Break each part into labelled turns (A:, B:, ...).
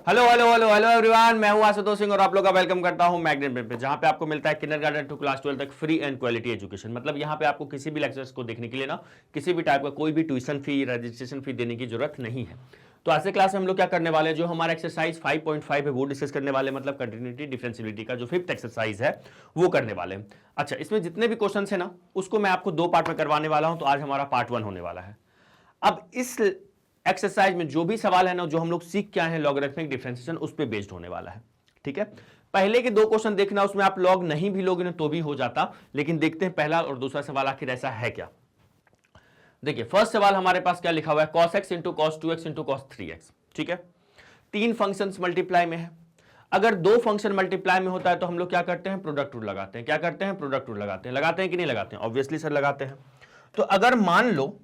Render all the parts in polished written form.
A: Hello hello hello hello everyone, मैं हूं आशुतोष सिंह और आप लोग का वेलकम करता हूं मैग्नेट ब्रेन पे, जहां पे आपको मिलता है किंडरगार्टन टू क्लास 12 तक फ्री एंड क्वालिटी एजुकेशन। मतलब यहां पे आपको किसी भी लेक्चर्स को देखने के लिए ना किसी भी टाइप का कोई भी ट्यूशन फी रजिस्ट्रेशन फी देने की जरूरत नहीं है। तो आज से क्लास में हम लोग क्या करने वाले हैं, जो हमारा एक्सरसाइज 5.5 है वो डिस्कस करने वाले, मतलब कंटिन्यूटी डिफरेंशियबिलिटी का जो 5th एक्सरसाइज है वो करने वाले हैं। अच्छा, इसमें जितने भी क्वेश्चन है ना उसको मैं आपको 2 पार्ट में करवाने वाला हूं। तो आज हमारा पार्ट 1 होने वाला है। अब इस एक्सरसाइज में जो भी सवाल है ना, जो हम लोग सीख क्या है लॉगरिथमिक डिफरेंशिएशन, उस पे बेस्ड होने वाला है। ठीक है, पहले के 2 क्वेश्चन देखना, उसमें आप लॉग नहीं भी लोगे ना तो भी हो जाता, लेकिन देखते हैं पहला और दूसरा सवाल आखिर ऐसा है क्या। देखिए, फर्स्ट सवाल हमारे पास क्या लिखा हुआ है, cos x into cos 2x into cos 3x। ठीक है, 3 फंक्शन मल्टीप्लाई में है। अगर 2 फंक्शन मल्टीप्लाई में होता है तो हम लोग क्या करते हैं, प्रोडक्ट रूल लगाते हैं। क्या करते हैं, प्रोडक्ट रूल लगाते हैं कि नहीं लगाते हैं? ऑब्वियसली सर लगाते हैं। तो अगर मान लो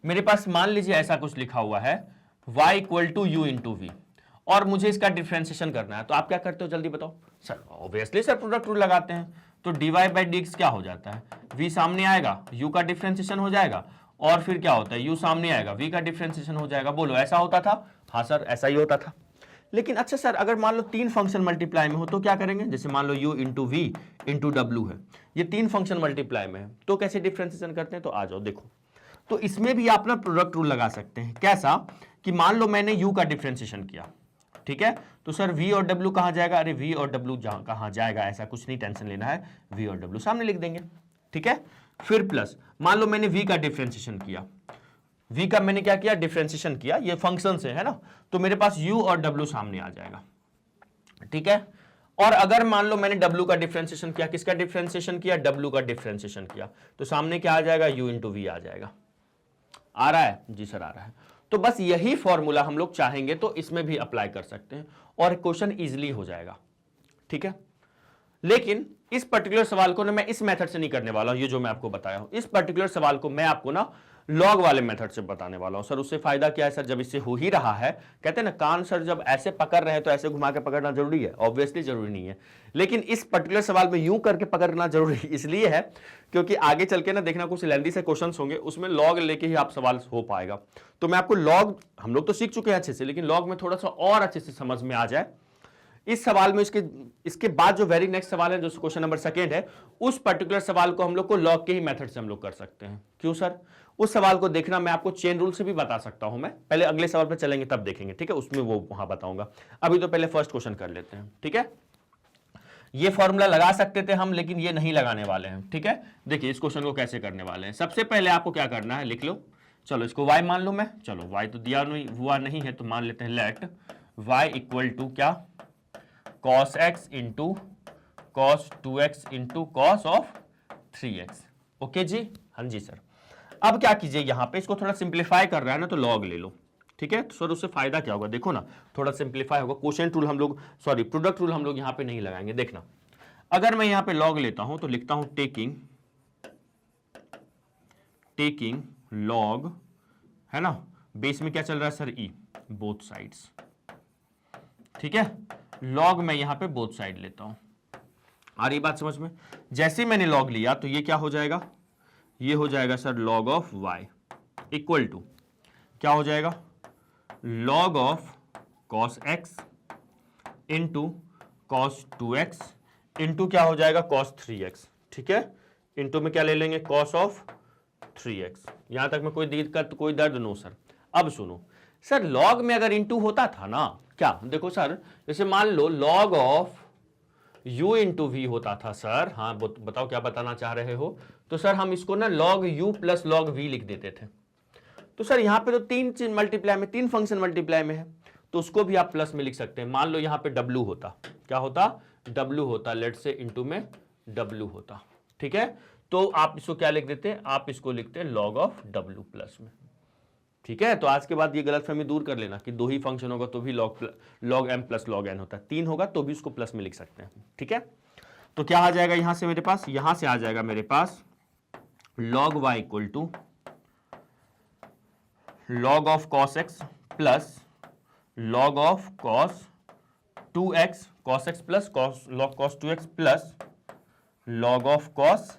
A: मेरे पास, मान लीजिए ऐसा कुछ लिखा हुआ है y equal to u into v, और मुझे इसका डिफ्रेंसिएशन करना है, तो आप क्या करते हो जल्दी बताओ? Sir obviously sir product rule लगाते हैं। तो dy बाई डी क्या हो जाता है, v सामने आएगा, u का डिफ्रेंसिएशन हो जाएगा, और फिर क्या होता है, u सामने आएगा, v का डिफ्रेंसिएशन हो जाएगा। बोलो ऐसा होता था? हाँ सर ऐसा ही होता था। लेकिन अच्छा सर, अगर मान लो 3 फंक्शन मल्टीप्लाई में हो तो क्या करेंगे? जैसे मान लो u इंटू वी इंटू डब्ल्यू है, ये 3 फंक्शन मल्टीप्लाई में है, तो कैसे डिफ्रेंसिएशन करते हैं? तो आ जाओ देखो। तो इसमें भी आप ना प्रोडक्ट रूल लगा सकते हैं। कैसा कि मान लो मैंने u का डिफरेंशिएशन किया, ठीक है, तो सर v और w कहां जाएगा? अरे v और w कहां जाएगा, ऐसा कुछ नहीं टेंशन लेना है, v और w सामने लिख देंगे। ठीक है, फिर प्लस मान लो मैंने v का डिफरेंशिएशन किया, v का मैंने क्या किया, डिफरेंशिएशन किया, ये फंक्शन से है ना, तो मेरे पास u और w सामने आ जाएगा। ठीक है, और अगर मान लो मैंने w का डिफरेंशिएशन किया, किसका डिफरेंशिएशन किया? w का डिफरेंशिएशन किया, तो सामने क्या आ जाएगा, u इंटू वी आ जाएगा। आ रहा है? जी सर आ रहा है। तो बस यही फॉर्मूला हम लोग चाहेंगे तो इसमें भी अप्लाई कर सकते हैं और क्वेश्चन इजीली हो जाएगा। ठीक है, लेकिन इस पर्टिकुलर सवाल को ना मैं इस मेथड से नहीं करने वाला हूं, ये जो मैं आपको बताया हूं, इस पर्टिकुलर सवाल को मैं आपको ना लॉग वाले मेथड से बताने वाला हूं। सर उससे फायदा क्या है? सर जब इससे हो ही रहा है, कहते हैं ना कान सर जब ऐसे पकड़ रहे हैं तो ऐसे घुमा के पकड़ना जरूरी है? ऑब्वियसली जरूरी नहीं है, लेकिन इस पर्टिकुलर सवाल में यूं करके पकड़ना जरूरी इसलिए है क्योंकि आगे चल के ना देखना कुछ लेंथी से क्वेश्चंस होंगे, उसमें लॉग लेके ही आप सवाल हो पाएगा। तो मैं आपको लॉग, हम लोग तो सीख चुके हैं अच्छे से, लेकिन लॉग में थोड़ा सा और अच्छे से समझ में आ जाए इस सवाल में। इसके बाद जो वेरी नेक्स्ट सवाल है, जो क्वेश्चन नंबर 2 है, उस पर्टिकुलर सवाल को हम लोग को लॉग के ही मेथड से हम लोग कर सकते हैं। क्यों सर? उस सवाल को देखना मैं आपको चेन रूल से भी बता सकता हूं, मैं पहले अगले सवाल पे चलेंगे तब देखेंगे। ठीक है, उसमें वो वहां बताऊंगा, अभी तो पहले फर्स्ट क्वेश्चन कर लेते हैं। ठीक है, ये फॉर्मूला लगा सकते थे हम, लेकिन ये नहीं लगाने वाले हैं। ठीक है, देखिए इस क्वेश्चन को कैसे करने वाले हैं। सबसे पहले आपको क्या करना है, लिख लो। चलो इसको y मान लू मैं, चलो y तो दिया नहीं हुआ नहीं है, तो मान लेते हैं लेट y इक्वल टू क्या, cos x into cos 2x into cos of 3x। Okay जी, हाँ जी सर। अब क्या कीजिए, यहां पे इसको थोड़ा सिंप्लीफाई कर रहा है ना, तो लॉग ले लो। ठीक है, तो सर उससे फायदा क्या होगा, देखो ना थोड़ा सिंप्लीफाई होगा। क्वोशिएंट रूल हम लोग, सॉरी प्रोडक्ट रूल हम लोग यहां पे नहीं लगाएंगे। देखना, अगर मैं यहां पे लॉग लेता हूं तो लिखता हूं टेकिंग लॉग, है ना, बेस में क्या चल रहा है सर, ई, बोथ साइड्स। ठीक है, लॉग मैं यहां पे बोथ साइड लेता हूं। आ रही बात समझ में? जैसे मैंने लॉग लिया तो ये क्या हो जाएगा, ये हो जाएगा sir log of y equal to क्या हो जाएगा, log of cos x into cos 2x into क्या हो जाएगा, cos 3x। ठीक है, इंटू में क्या ले लेंगे, cos ऑफ 3x। यहां तक में कोई दिक्कत, कोई दर्द? No sir. अब सुनो सर, लॉग में अगर इंटू होता था ना, क्या देखो सर, जैसे मान लो log of u into v होता था सर, हाँ बताओ क्या बताना चाह रहे हो? तो सर हम इसको ना log u plus log v लिख देते थे। तो सर यहां पे तो 3 चीज मल्टीप्लाई में, 3 फंक्शन मल्टीप्लाई में है, तो उसको भी आप प्लस में लिख सकते हैं। मान लो यहां पे w होता, क्या होता, w होता, लेट से इंटू में w होता। ठीक है, तो आप इसको क्या लिख देते हैं, आप इसको लिखते हैं log ऑफ w प्लस में। ठीक है, तो आज के बाद ये गलतफहमी दूर कर लेना कि 2 ही फंक्शन होगा तो भी log m plus log n होता है, 3 होगा तो भी उसको प्लस में लिख सकते हैं। ठीक है, तो क्या आ जाएगा यहां से मेरे पास, यहां से आ जाएगा मेरे पास log y equal to log of cos x plus log of cos 2x, cos x plus log cos 2x plus log of cos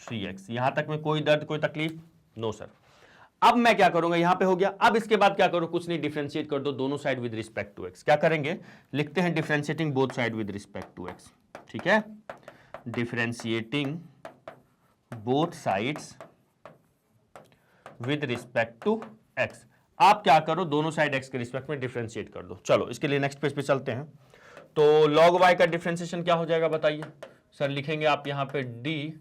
A: 3x। यहां तक में कोई दर्द, कोई तकलीफ? No sir. अब मैं क्या करूंगा, यहां पे हो गया, अब इसके बाद क्या करूं, कुछ नहीं, डिफरेंशिएट कर दो दोनों side with respect to x. क्या करेंगे, लिखते हैं differentiating both side with respect to x. ठीक है, differentiating both sides with respect to x. आप क्या करो, दोनों साइड एक्स के रिस्पेक्ट में डिफरेंशिएट कर दो। चलो इसके लिए नेक्स्ट पेज पे चलते हैं। तो log y का डिफरेंशिएशन क्या हो जाएगा बताइए सर। लिखेंगे आप यहां पे d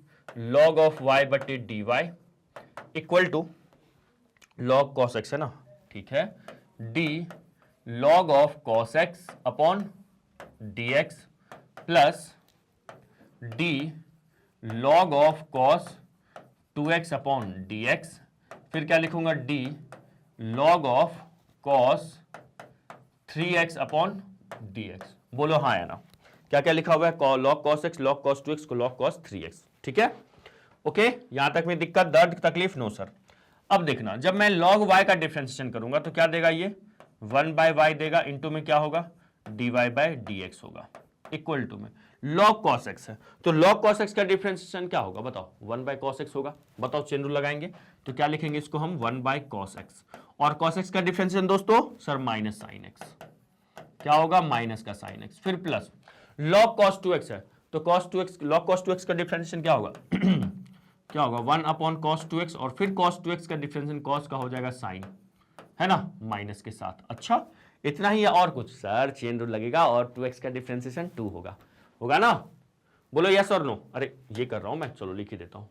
A: log ऑफ y बटे dy equal to log cos x है ना, ठीक है, d log of cos x upon dx plus d log of cos 2x upon dx, फिर क्या लिखूंगा, d log of cos 3x upon dx। बोलो हाँ या ना, क्या क्या लिखा हुआ है, log cos x, log cos 2x को log cos 3x। ठीक है, ओके, यहां तक में दिक्कत, दर्द, तकलीफ, नो सर। अब देखना, जब मैं log y का डिफरेंशिएशन करूंगा तो क्या देगा, ये 1/y देगा, इंटू में क्या होगा, dy बाय dx होगा, इक्वल टू में log cos x है, तो log cos x का डिफरेंशिएशन क्या होगा बताओ, 1/cos x होगा। बताओ, चेन रूल लगाएंगे तो क्या लिखेंगे इसको हम, 1/cos x, और cos x का डिफरेंशिएशन दोस्तों सर माइनस sin x, क्या होगा, माइनस का sin x, फिर प्लस log cos 2x है, तो cos 2x, log cos 2x का डिफरेंशिएशन क्या होगा क्या होगा, 1/cos 2x, और फिर cos 2x का डिफरेंशिएशन cos का हो जाएगा sin, है ना, माइनस के साथ। अच्छा, इतना ही है और कुछ सर, चेन रूल लगेगा और 2x का डिफरेंशिएशन 2 होगा, होगा ना, बोलो यस और नो। अरे ये कर रहा हूं मैं, चलो लिख ही देता हूं।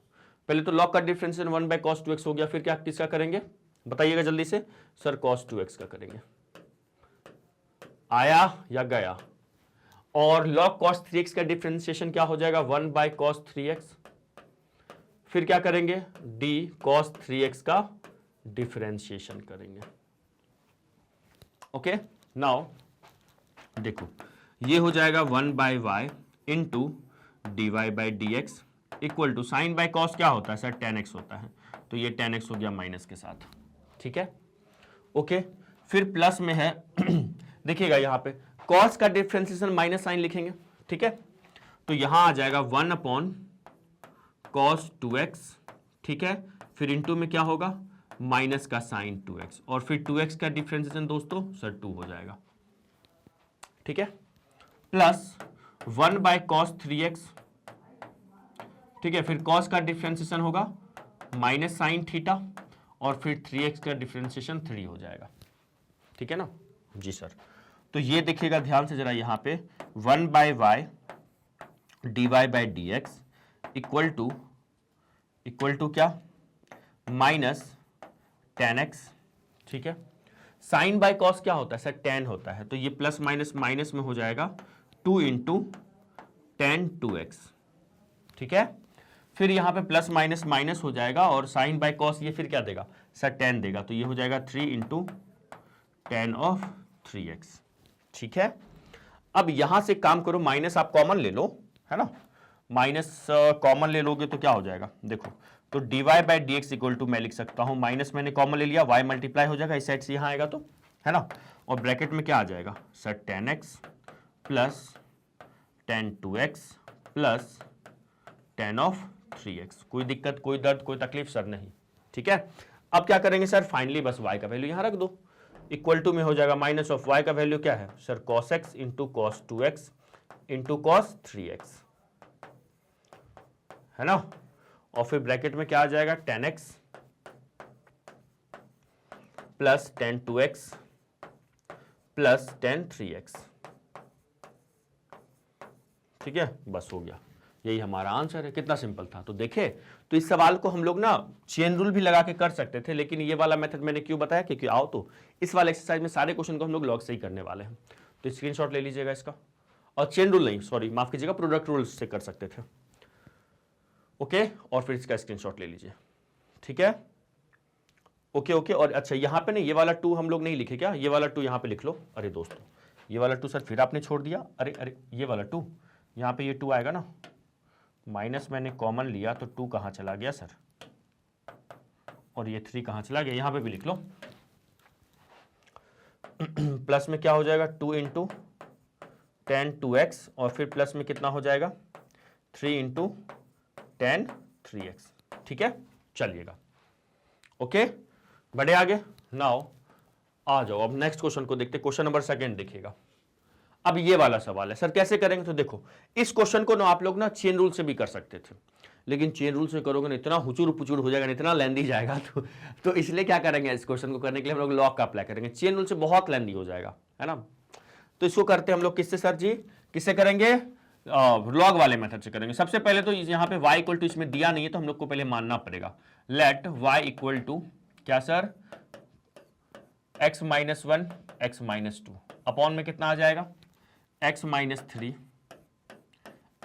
A: पहले तो log का डिफरेंशिएशन 1/cos 2x हो गया, फिर क्या किसका करेंगे बताइएगा जल्दी से सर, cos 2x का करेंगे, आया या गया, और log cos 3x का डिफरेंशिएशन क्या हो जाएगा, 1/cos 3x, फिर क्या करेंगे, d cos 3x का डिफरेंशिएशन करेंगे। ओके, नाउ देखो, ये हो जाएगा 1/y into dy by dx equal to sine by cos क्या होता है सर, tan x होता है, तो ये tan x हो गया माइनस के साथ। ठीक है, ओके, फिर प्लस में है देखिएगा यहां पे cos का डिफरेंशिएशन माइनस साइन लिखेंगे। ठीक है, तो यहां आ जाएगा 1/cos 2x, ठीक है, फिर इंटू में क्या होगा, माइनस का साइन 2x, और फिर 2x का डिफरेंशिएशन दोस्तों सर 2 हो जाएगा। ठीक है, प्लस 1/cos 3x, ठीक है, फिर cos का डिफरेंशिएशन होगा माइनस साइन थीटा, और फिर 3x का डिफरेंशिएशन 3 हो जाएगा। ठीक है ना जी सर, तो ये देखिएगा ध्यान से जरा, यहां पे 1/y dy by dx equal to क्या, माइनस tan x। ठीक है, साइन बाय कॉस क्या होता है सर, tan होता है, तो ये प्लस माइनस माइनस में हो जाएगा 2 इंटू tan 2x। ठीक है, फिर यहां पे प्लस माइनस माइनस हो जाएगा, और साइन बाय कॉस ये फिर क्या देगा सर, tan देगा, तो ये हो जाएगा 3 इंटू tan ऑफ 3x। ठीक है, अब यहां से काम करो, माइनस आप कॉमन ले लो, है ना, माइनस कॉमन ले लोगे तो क्या हो जाएगा, देखो, तो dy by dx equal to मैं लिख सकता हूं, माइनस मैंने कॉमन ले लिया, y मल्टीप्लाई हो जाएगा इस साइड से यहां आएगा तो, है ना, और ब्रैकेट में क्या आ जाएगा sir, tan x plus tan 2x plus tan of 3x। कोई दिक्कत, कोई दर्द, कोई तकलीफ सर नहीं। ठीक है, अब क्या करेंगे सर, फाइनली बस y का वैल्यू यहां रख दो, इक्वल टू में हो जाएगा माइनस ऑफ y का वैल्यू क्या है sir, cos x into cos 2x into cos 3x, है ना, और फिर ब्रैकेट में क्या आ जाएगा, tan x plus tan 2x plus tan 3x। ठीक है, बस हो गया, यही हमारा आंसर है। कितना सिंपल था, तो देखे, तो इस सवाल को हम लोग ना चेन रूल भी लगा के कर सकते थे, लेकिन ये वाला मेथड मैंने क्यों बताया, क्योंकि आओ तो इस वाले एक्सरसाइज में सारे क्वेश्चन को हम लोग लॉग से ही करने वाले हैं, तो स्क्रीनशॉट ले लीजिएगा इसका, और चेन रूल नहीं, सॉरी माफ कीजिएगा, प्रोडक्ट रूल से कर सकते थे। ओके, और फिर इसका स्क्रीनशॉट ले लीजिए। ठीक है, ओके ओके, और अच्छा यहाँ पे नहीं, ये वाला 2 हम लोग नहीं लिखे क्या, ये वाला 2 यहाँ पे लिख लो। अरे दोस्तों, ये वाला 2 सर फिर आपने छोड़ दिया, अरे अरे, ये वाला 2 यहाँ पे, ये 2 आएगा ना, माइनस मैंने कॉमन लिया तो 2 कहाँ चला गया सर, और ये 3 कहाँ चला गया, यहाँ पे भी लिख लो। प्लस में क्या हो जाएगा, 2 इंटू tan 2x, और फिर प्लस में कितना हो जाएगा, 3 इंटू tan 3x। ठीक है, चलिएगा, ओके, बढ़े आगे। नाउ आ जाओ अब नेक्स्ट क्वेश्चन को देखते, क्वेश्चन नंबर 2 देखिएगा। अब ये वाला सवाल है, सर कैसे करेंगे? तो देखो इस क्वेश्चन को ना आप लोग ना चेन रूल से भी कर सकते थे, लेकिन चेन रूल से करोगे ना इतना हुचुर पुचुर हो जाएगा, इतना लेंदी जाएगा, तो इसलिए क्या करेंगे, इस क्वेश्चन को करने के लिए हम लोग लॉग का अप्लाई करेंगे। चेन रूल से बहुत लेंदी हो जाएगा, है ना। तो इसको करते हैं हम लोग किससे सर जी, किससे करेंगे? लॉग वाले मेथड से करेंगे। सबसे पहले तो यहाँ पे y इक्वल टू इसमें दिया नहीं है, तो हम लोग को पहले मानना पड़ेगा लेट y इक्वल टू क्या sir, x minus 1 x minus 2 upon में कितना आ जाएगा, x माइनस 3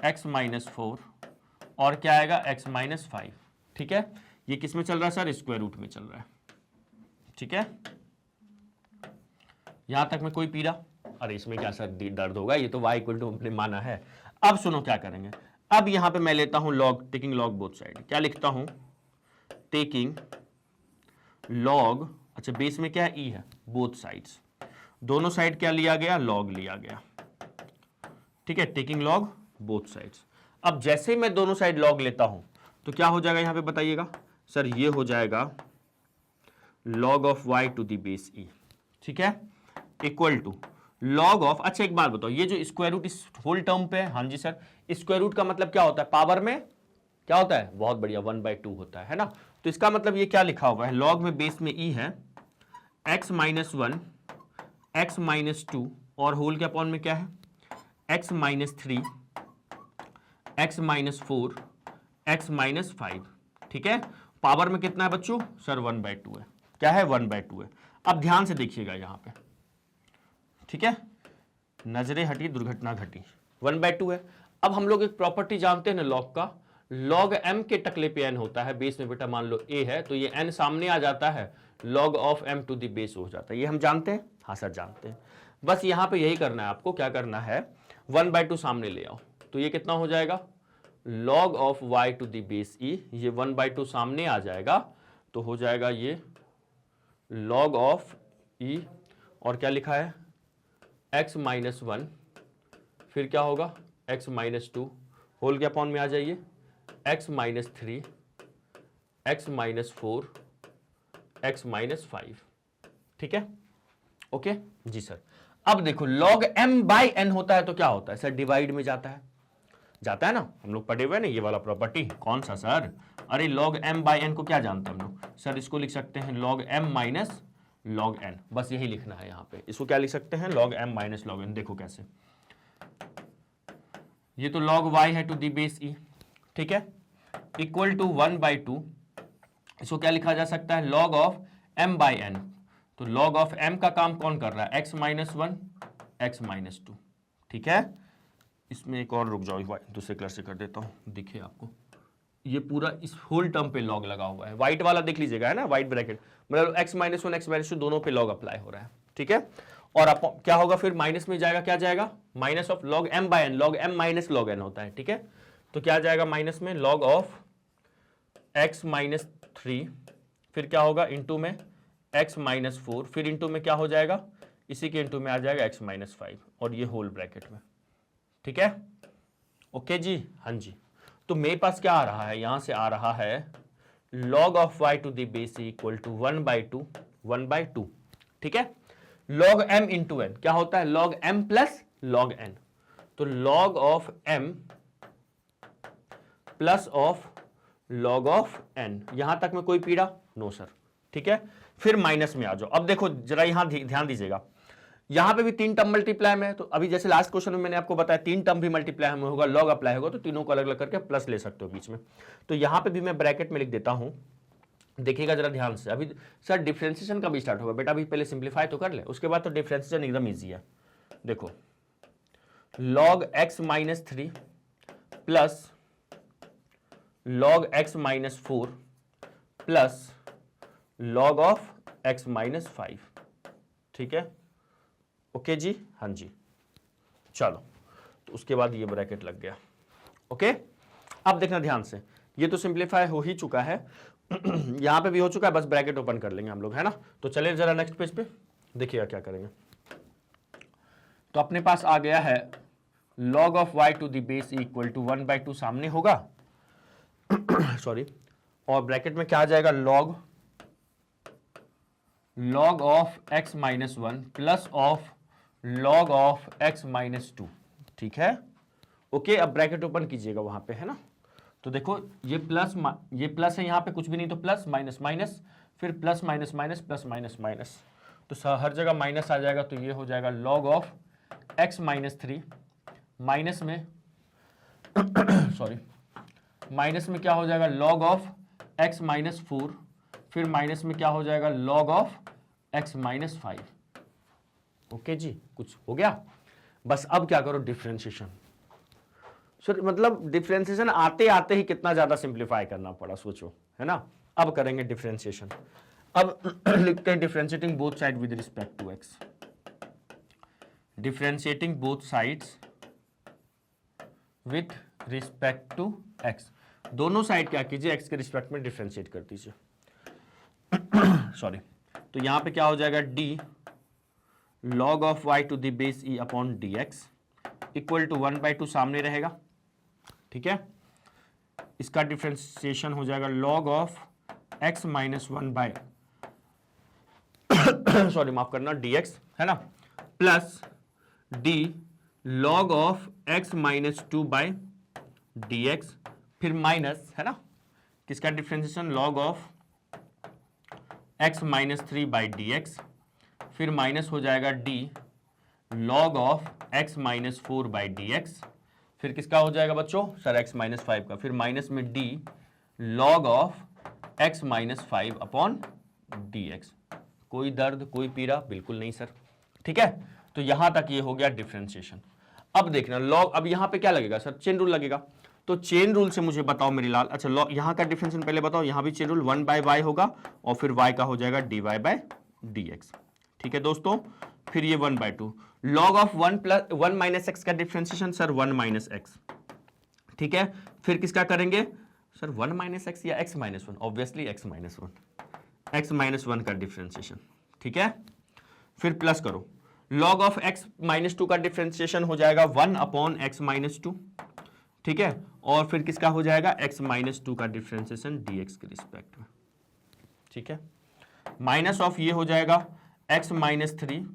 A: x माइनस 4 और क्या आएगा x माइनस 5। ठीक है, ये किस में चल रहा है सर, स्क्वायर रूट में चल रहा है। ठीक है, यहां तक में कोई पीड़ा? अरे इसमें क्या सर दर्द होगा, ये तो y इक्वल टू हमने माना है। अब सुनो क्या करेंगे, अब यहां पे मैं लेता हूं log, taking log both side. क्या लिखता हूं, टेकिंग लॉग, अच्छा बेस में क्या है, e है, बोथ साइड्स, दोनों साइड क्या लिया गया, लॉग लिया गया। ठीक है, टेकिंग लॉग बोथ साइड्स। अब जैसे ही मैं दोनों साइड लॉग लेता हूं तो क्या हो जाएगा, यहां पे बताइएगा सर, ये हो जाएगा log of y to the base e। ठीक है, इक्वल टू लॉग ऑफ, अच्छा एक बात बताओ, ये जो स्क्वायर रूट इस होल टर्म पे है, हाँ जी सर, स्क्वायर रूट का मतलब क्या होता है, पावर में क्या होता है, बहुत बढ़िया 1/2 होता है ना। तो इसका मतलब ये क्या लिखा हुआ है, लॉग में बेस में e है, x माइनस 1 x माइनस 2 और होल के अपॉन में क्या है, x minus 3 x minus 4 x minus 5। ठीक है, पावर में कितना है बच्चों, सर 1/2 है। क्या है, 1/2 है। अब ध्यान से देखिएगा यहां पे, ठीक है, नजरें हटी दुर्घटना घटी, 1/2 है। अब हम लोग एक प्रॉपर्टी जानते हैं ना लॉग का, लॉग m के टकले पे n होता है, बेस में बेटा मान लो a है, तो ये n सामने आ जाता है, log of m to the base हो जाता है। ये हम जानते हैं, हाँ सर जानते हैं। बस यहां पे यही करना है आपको, क्या करना है, 1/2 सामने ले आओ, तो ये कितना हो जाएगा, log of y to the base e, ये 1/2 सामने आ जाएगा, तो हो जाएगा ये लॉग ऑफ e, और क्या लिखा है, x माइनस 1, फिर क्या होगा, x माइनस 2, होल के अपॉन में आ जाइए, x minus 3 x minus 4 x minus 5। ठीक है, ओके जी सर। अब देखो लॉग m बाई n होता है तो क्या होता है सर, डिवाइड में जाता है, जाता है ना, हम लोग पढ़े हुए ना ये वाला प्रॉपर्टी। कौन सा सर, अरे लॉग m बाई n को क्या जानते हैं हम लोग सर, इसको लिख सकते हैं log m minus log n, बस यही लिखना है यहाँ पे। इसको क्या लिख सकते हैं, log m minus log n। देखो कैसे, ये तो लॉग y है टू दी बेस e, ठीक है, इक्वल टू 1/2, इसको क्या लिखा जा सकता है, log of m by n। तो लॉग ऑफ m का काम कौन कर रहा है, x माइनस 1 x माइनस 2। ठीक है, इसमें एक और रुक जाओ, दूसरे कलर से कर देता हूं, दिखे आपको, ये पूरा इस होल टर्म पे लॉग लगा हुआ है, व्हाइट वाला देख लीजिएगा, है ना, व्हाइट ब्रैकेट, मतलब x माइनस 1 x माइनस 2 दोनों पे लॉग अप्लाई हो रहा है। ठीक है, और क्या होगा फिर, माइनस में जाएगा, क्या जाएगा, minus of log m by n, log m minus log n होता है। ठीक है, तो क्या जाएगा माइनस में, लॉग ऑफ x माइनस 3, फिर क्या होगा इंटू में x माइनस 4, फिर इंटू में क्या हो जाएगा, इसी के इंटू में आ जाएगा x माइनस 5, और ये होल ब्रैकेट में। ठीक है, ओके जी, हाँ जी। तो मेरे पास क्या आ रहा है, यहां से आ रहा है log of y to the base equal to 1/2। ठीक है, log m इंटू n क्या होता है, log m plus log n, तो log of m plus of log of n, यहां तक में कोई पीड़ा, नो सर। ठीक है, फिर माइनस में आ जाओ। अब देखो जरा यहां ध्यान दीजिएगा, यहां पे भी 3 टर्म मल्टीप्लाई में है, तो अभी जैसे लास्ट क्वेश्चन में मैंने आपको बताया 3 टर्म भी मल्टीप्लाई में होगा, लॉग अप्लाई होगा, तो तीनों को अलग अलग करके प्लस ले सकते हो बीच में। तो यहां पे भी मैं ब्रैकेट में लिख देता हूं, देखिएगा जरा ध्यान से। अभी सर डिफरेंशिएशन का भी स्टार्ट होगा बेटा, अभी पहले सिंप्लीफाई तो कर ले, उसके बाद तो डिफरेंशिएशन एकदम ईजी है। देखो log x minus 3 plus log x minus 4 plus log of x minus 5। ठीक है, ओके जी, हाँ जी, चलो, तो उसके बाद ये ब्रैकेट लग गया। ओके, अब देखना ध्यान से, ये तो सिंप्लीफाई हो ही चुका है, यहां पे भी हो चुका है, बस ब्रैकेट ओपन कर लेंगे हम लोग, है ना। तो चलिए जरा नेक्स्ट पेज पे देखिएगा क्या करेंगे। तो अपने पास आ गया है log of y to the base equal to 1/2 सामने होगा सॉरी, और ब्रैकेट में क्या आ जाएगा, log log of x minus 1 plus of log of x minus 2, ठीक है। ओके, अब ब्रैकेट ओपन कीजिएगा वहां पे, है ना। तो देखो ये प्लस है, यहाँ पे कुछ भी नहीं तो प्लस माइनस माइनस, फिर plus minus minus plus minus minus, तो हर जगह माइनस आ जाएगा, तो ये हो जाएगा log of x minus 3 minus में सॉरी माइनस में क्या हो जाएगा log ऑफ x माइनस 4, फिर माइनस में क्या हो जाएगा log of x minus 5। Okay जी, कुछ हो गया। बस अब क्या करो, डिफरेंशिएशन। सर मतलब डिफरेंशिएशन आते आते ही कितना ज्यादा सिंप्लीफाई करना पड़ा, सोचो, है ना। अब करेंगे डिफरेंशिएशन। अब लिखते हैं differentiating both side with respect to x, differentiating both sides with respect to x। दोनों साइड क्या कीजिए, x के रिस्पेक्ट में डिफरेंशिएट कर दीजिए। सॉरी, तो यहां पे क्या हो जाएगा, d log of y to the base e upon dx equal to 1/2 सामने रहेगा, ठीक है। इसका डिफरेंशिएशन हो जाएगा log of x minus 1 by sorry माफ करना dx, है ना, plus d log of x minus 2 by dx, फिर माइनस, है ना, किसका differentiation log of x minus 3 by dx, फिर माइनस हो जाएगा d log of x minus 4 by dx, फिर किसका हो जाएगा बच्चों, सर x माइनस 5 का, फिर माइनस में d log of x minus 5 upon dx। कोई दर्द, कोई पीड़ा, बिल्कुल नहीं सर, ठीक है। तो यहां तक ये हो गया डिफरेंशिएशन। अब देखना log, अब यहां पे क्या लगेगा सर, चेन रूल लगेगा। तो चेन रूल से मुझे बताओ मेरी लाल, अच्छा log यहां का डिफरेंशिएशन पहले बताओ, यहां भी चेन रूल 1 बाय y होगा और फिर y का हो जाएगा dy बाय dx, ठीक है दोस्तों। फिर ये 1/2 log ऑफ 1 माइनस एक्स का डिफरेंशिएशन सर 1 माइनस एक्स, ठीक है। फिर किसका करेंगे सर, 1 माइनस एक्स या x minus 1, obviously x minus 1, x minus 1 का डिफरेंशिएशन, ठीक है। फिर प्लस करो, log ऑफ x माइनस 2 का डिफरेंशिएशन हो जाएगा 1 अपॉन x माइनस 2, ठीक है। और फिर किसका हो जाएगा, x माइनस 2 का डिफरेंशिएशन dx के रिस्पेक्ट में, ठीक है। माइनस ऑफ ये हो जाएगा x माइनस 3,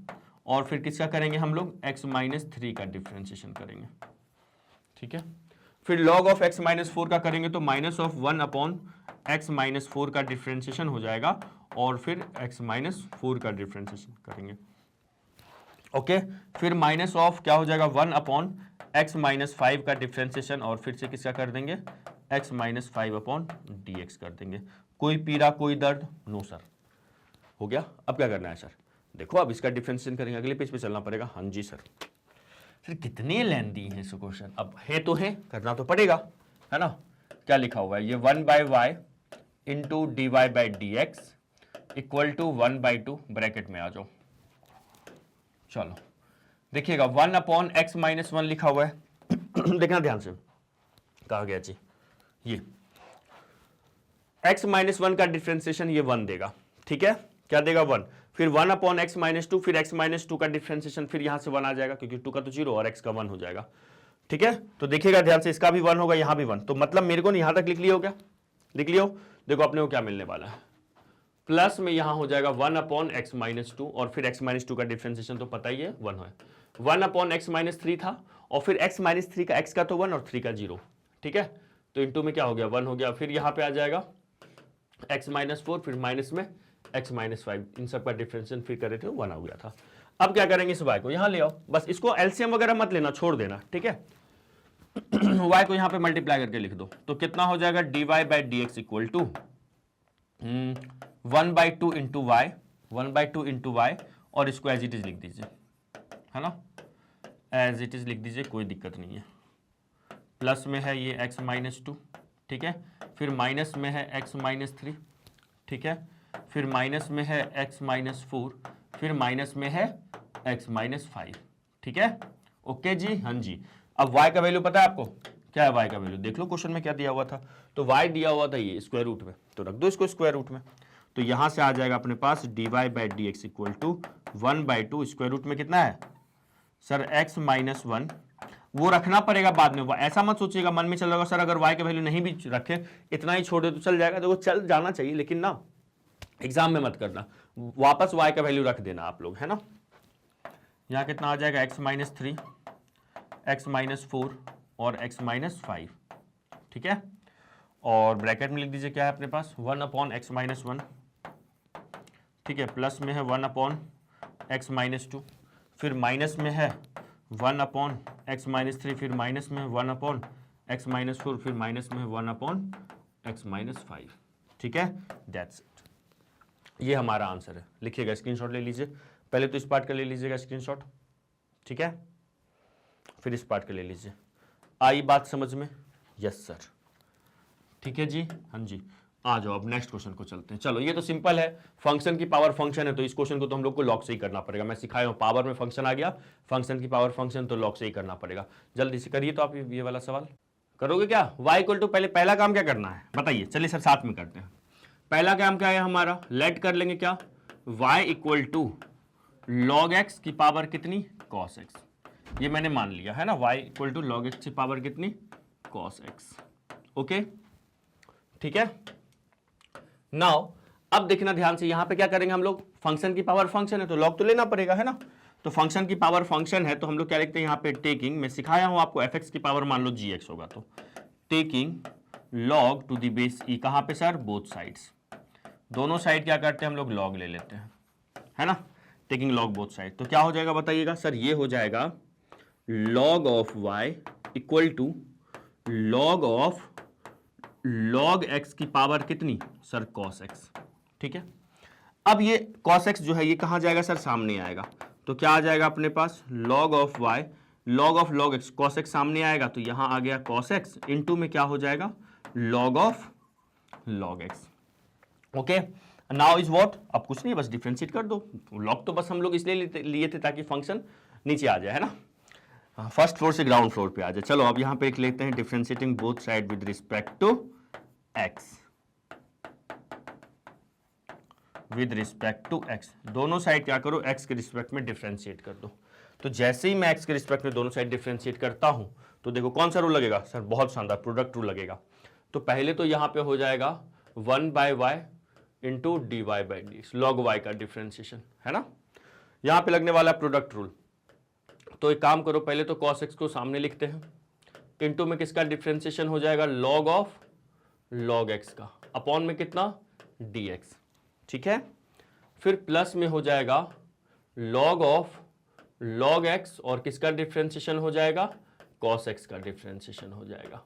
A: और फिर किसका करेंगे हम लोग, x माइनस 3 का डिफरेंशिएशन करेंगे, ठीक है। फिर log ऑफ x माइनस 4 का करेंगे तो minus of 1 upon x minus 4 का डिफरेंशिएशन हो जाएगा, और फिर x माइनस 4 का डिफरेंशिएशन करेंगे, ओके। फिर माइनस ऑफ क्या हो जाएगा, 1 अपॉन x माइनस 5 का डिफरेंशिएशन, और फिर से किसका कर देंगे, x माइनस 5 अपॉन dx कर देंगे। कोई पीड़ा, कोई दर्द, नो सर, हो गया। अब क्या करना है सर, देखो अब इसका डिफरेंशिएशन करेंगे, अगले पेज पे चलना पड़ेगा। हाँ जी सर, सर कितने लेंथी हैं इस क्वेश्चन, अब है तो है, करना तो पड़ेगा, है ना। क्या लिखा हुआ है, ये 1 by y into d y by d x equal to 1/2, bracket में आ जाओ। चलो देखिएगा 1 अपॉन एक्स माइनस 1 लिखा हुआ है देखना ध्यान से, कहा गया जी, ये x माइनस 1 का डिफरेंशिएशन ये 1 देगा, ठीक है। क्या देगा, 1। फिर 1 अपॉन एक्स माइनस 2, फिर x माइनस 2 का डिफरेंशिएशन, फिर यहां से 1 आ जाएगा क्योंकि 2 का तो 0 और x का 1 हो जाएगा, ठीक है। तो देखिएगा ध्यान से, इसका भी 1 होगा, यहां भी 1, तो मतलब मेरे को यहां तक लिख लिया हो क्या, लिख लियो। देखो अपने को क्या मिलने वाला है, प्लस में यहां हो जाएगा 1 अपॉन एक्स माइनस 2, और फिर x माइनस 2 का डिफरेंशिएशन तो पता ही है 1 है। 1 अपॉन एक्स माइनस 3 था, और फिर x माइनस 3 का x का तो 1 और 3 का 0, ठीक है। तो इंटू में क्या हो गया, 1 हो गया। फिर यहां पे आ जाएगा x माइनस 4, फिर माइनस में x माइनस 5, इन सब का डिफरेंशिएशन फिर करे थे 1 हो गया था। अब क्या करेंगे, इस y को यहां ले आओ, बस इसको एलसीएम वगैरह मत लेना, छोड़ देना, ठीक है। y को यहां पे मल्टीप्लाई करके लिख दो, तो कितना हो जाएगा, dy by d x equal to 1/2 into y, 1/2 into y, और इसको एज इट इज लिख दीजिए, है ना, एज इट इज लिख दीजिए, कोई दिक्कत नहीं है। प्लस में है ये x माइनस 2, ठीक है। फिर माइनस में है x माइनस 3, ठीक है। फिर माइनस में है x माइनस 4, फिर माइनस में है x माइनस 5, ठीक है। ओके जी, हाँ जी। अब y का वैल्यू पता है आपको, क्या है y का वैल्यू, देख लो क्वेश्चन में क्या दिया हुआ था। तो y दिया हुआ था ये स्क्वायर रूट में, तो रख दो इसको स्क्वायर रूट में, तो यहां से आ जाएगा अपने पास dy by d x equal to 1/2, square root में कितना है सर, x माइनस 1, वो रखना पड़ेगा बाद में, ऐसा मत सोचिएगा मन में चल रहा सर अगर y का वैल्यू नहीं भी रखे, इतना ही छोड़ दे तो चल जाएगा। देखो चल जाना चाहिए, लेकिन ना एग्जाम में मत करना, वापस y का वैल्यू रख देना आप लोग, है ना। यहाँ कितना आ जाएगा x माइनस 3, x माइनस 4 और x माइनस 5, ठीक है। और ब्रैकेट में लिख दीजिए क्या है अपने पास, 1 अपॉन एक्स माइनस 1, ठीक है, प्लस में है 1 अपॉन एक्स माइनस 2, फिर माइनस में है 1 अपॉन एक्स माइनस 3, फिर माइनस में 1 अपॉन एक्स माइनस 4, फिर माइनस में 1 अपॉन एक्स माइनस 5, ठीक है। दैट्स इट, ये हमारा आंसर है। लिखिएगा, स्क्रीनशॉट ले लीजिए, पहले तो इस पार्ट का ले लीजिएगा स्क्रीनशॉट, ठीक है, फिर इस पार्ट का ले लीजिए। आई बात समझ में? यस सर, ठीक है जी, हाँ जी। आ जाओ अब नेक्स्ट क्वेश्चन को चलते हैं। चलो ये तो सिंपल है, फंक्शन की पावर फंक्शन है, तो इस क्वेश्चन को तो हम लोग को लॉग से ही करना पड़ेगा। मैं सिखाया हूं, पावर में फंक्शन आ गया, फंक्शन की पावर फंक्शन, तो लॉग से ही करना पड़ेगा। जल्दी से करिए तो आप ये वाला सवाल करोगे क्या। y इक्वल टू, पहले पहला काम क्या करना है बताइए, चलिए सर साथ में करते हैं। पहला काम क्या है हमारा, लेट कर लेंगे क्या, y equal to log x की पावर कितनी, कॉस एक्स, ये मैंने मान लिया है ना, y equal to log x की पावर कितनी, कॉस एक्स, ओके, ठीक है। नाउ अब देखना ध्यान से, यहां पे क्या करेंगे हम लोग, फंक्शन की पावर फंक्शन है तो लॉग तो लेना पड़ेगा, है ना। तो फंक्शन की पावर फंक्शन है तो हम लोग क्या लिखते हैं यहाँ पे, टेकिंग, मैं सिखाया हूं आपको एफ एक्स की पावर मान लो जी एक्स होगा, तो taking log to the base e, कहां पे सर, बोथ साइड्स, दोनों साइड क्या करते हैं हम लोग, लॉग ले लेते हैं, है ना, टेकिंग लॉग बोथ साइड। तो क्या हो जाएगा बताइएगा सर, ये हो जाएगा log of y equal to log of log x की पावर कितनी सर, कॉस एक्स, ठीक है। अब ये कॉस एक्स जो है ये कहां जाएगा सर, सामने आएगा, तो क्या आ जाएगा अपने पास, log of y log of log x, cos x सामने आएगा तो यहां आ गया कॉस एक्स, इनटू में क्या हो जाएगा, log of log x, okay. Now is what, अब कुछ नहीं, बस डिफरेंशिएट कर दो, लॉग तो बस हम लोग इसलिए लिए थे ताकि फंक्शन नीचे आ जाए, है ना, फर्स्ट फ्लोर से ग्राउंड फ्लोर पे आ जाए। चलो अब यहां पे एक लेते हैं, differentiating both side with respect to x, with respect to x, दोनों साइड क्या करो, एक्स के रिस्पेक्ट में डिफरेंशिएट कर दो। तो जैसे ही मैं एक्स के रिस्पेक्ट में दोनों साइड डिफरेंशिएट करता हूं तो देखो कौन सा रूल लगेगा सर, बहुत शानदार, प्रोडक्ट रूल लगेगा। तो पहले तो यहां पे हो जाएगा 1 by y into d y by d, log y का डिफरेंशिएशन, है ना, यहां पे लगने वाला प्रोडक्ट रूल। तो एक काम करो, पहले तो कॉस एक्स को सामने लिखते हैं, इंटू में किसका डिफरेंशिएशन हो जाएगा, लॉग ऑफ लॉग एक्स का, अपॉन में कितना, डी एक्स, ठीक है। फिर प्लस में हो जाएगा लॉग ऑफ लॉग एक्स, और किसका डिफरेंशिएशन हो जाएगा, कॉस एक्स का डिफरेंशिएशन हो जाएगा,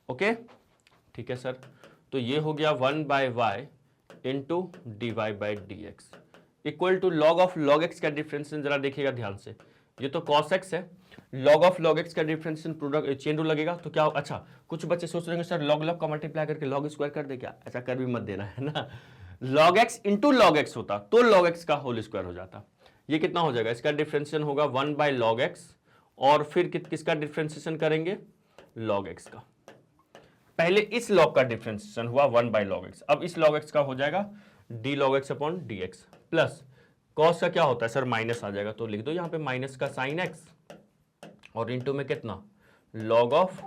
A: ओके, ठीक है सर। तो ये हो गया 1 by y into d y by d x equal to log of log x का डिफरेंशिएशन, जरा देखिएगा ध्यान से, ये तो कॉस एक्स है, लॉग ऑफ लॉग एक्स का डिफरेंशिएशन प्रोडक्ट चेन रूल लगेगा, तो क्या, अच्छा कुछ बच्चे सोच रहे हैं सर लॉग लॉग का मल्टीप्लाई करके लॉग स्क्वायर कर दे क्या, ऐसा कर भी मत देना, है ना, log x into log x होता तो लॉग एक्स का होल स्क्वायर हो जाता। ये कितना हो जाएगा, इसका डिफरेंशिएशन होगा 1 बाय लॉग एक्स, और फिर किसका डिफरेंशिएशन करेंगे, लॉग एक्स का। पहले इस लॉग का डिफरेंशिएशन हुआ 1 बाय लॉग एक्स, अब इस लॉग एक्स का हो जाएगा d log x upon d x, plus cos का क्या होता है सर, माइनस आ जाएगा, तो लिख दो यहाँ पे माइनस का साइन एक्स, और इंटू में कितना, log of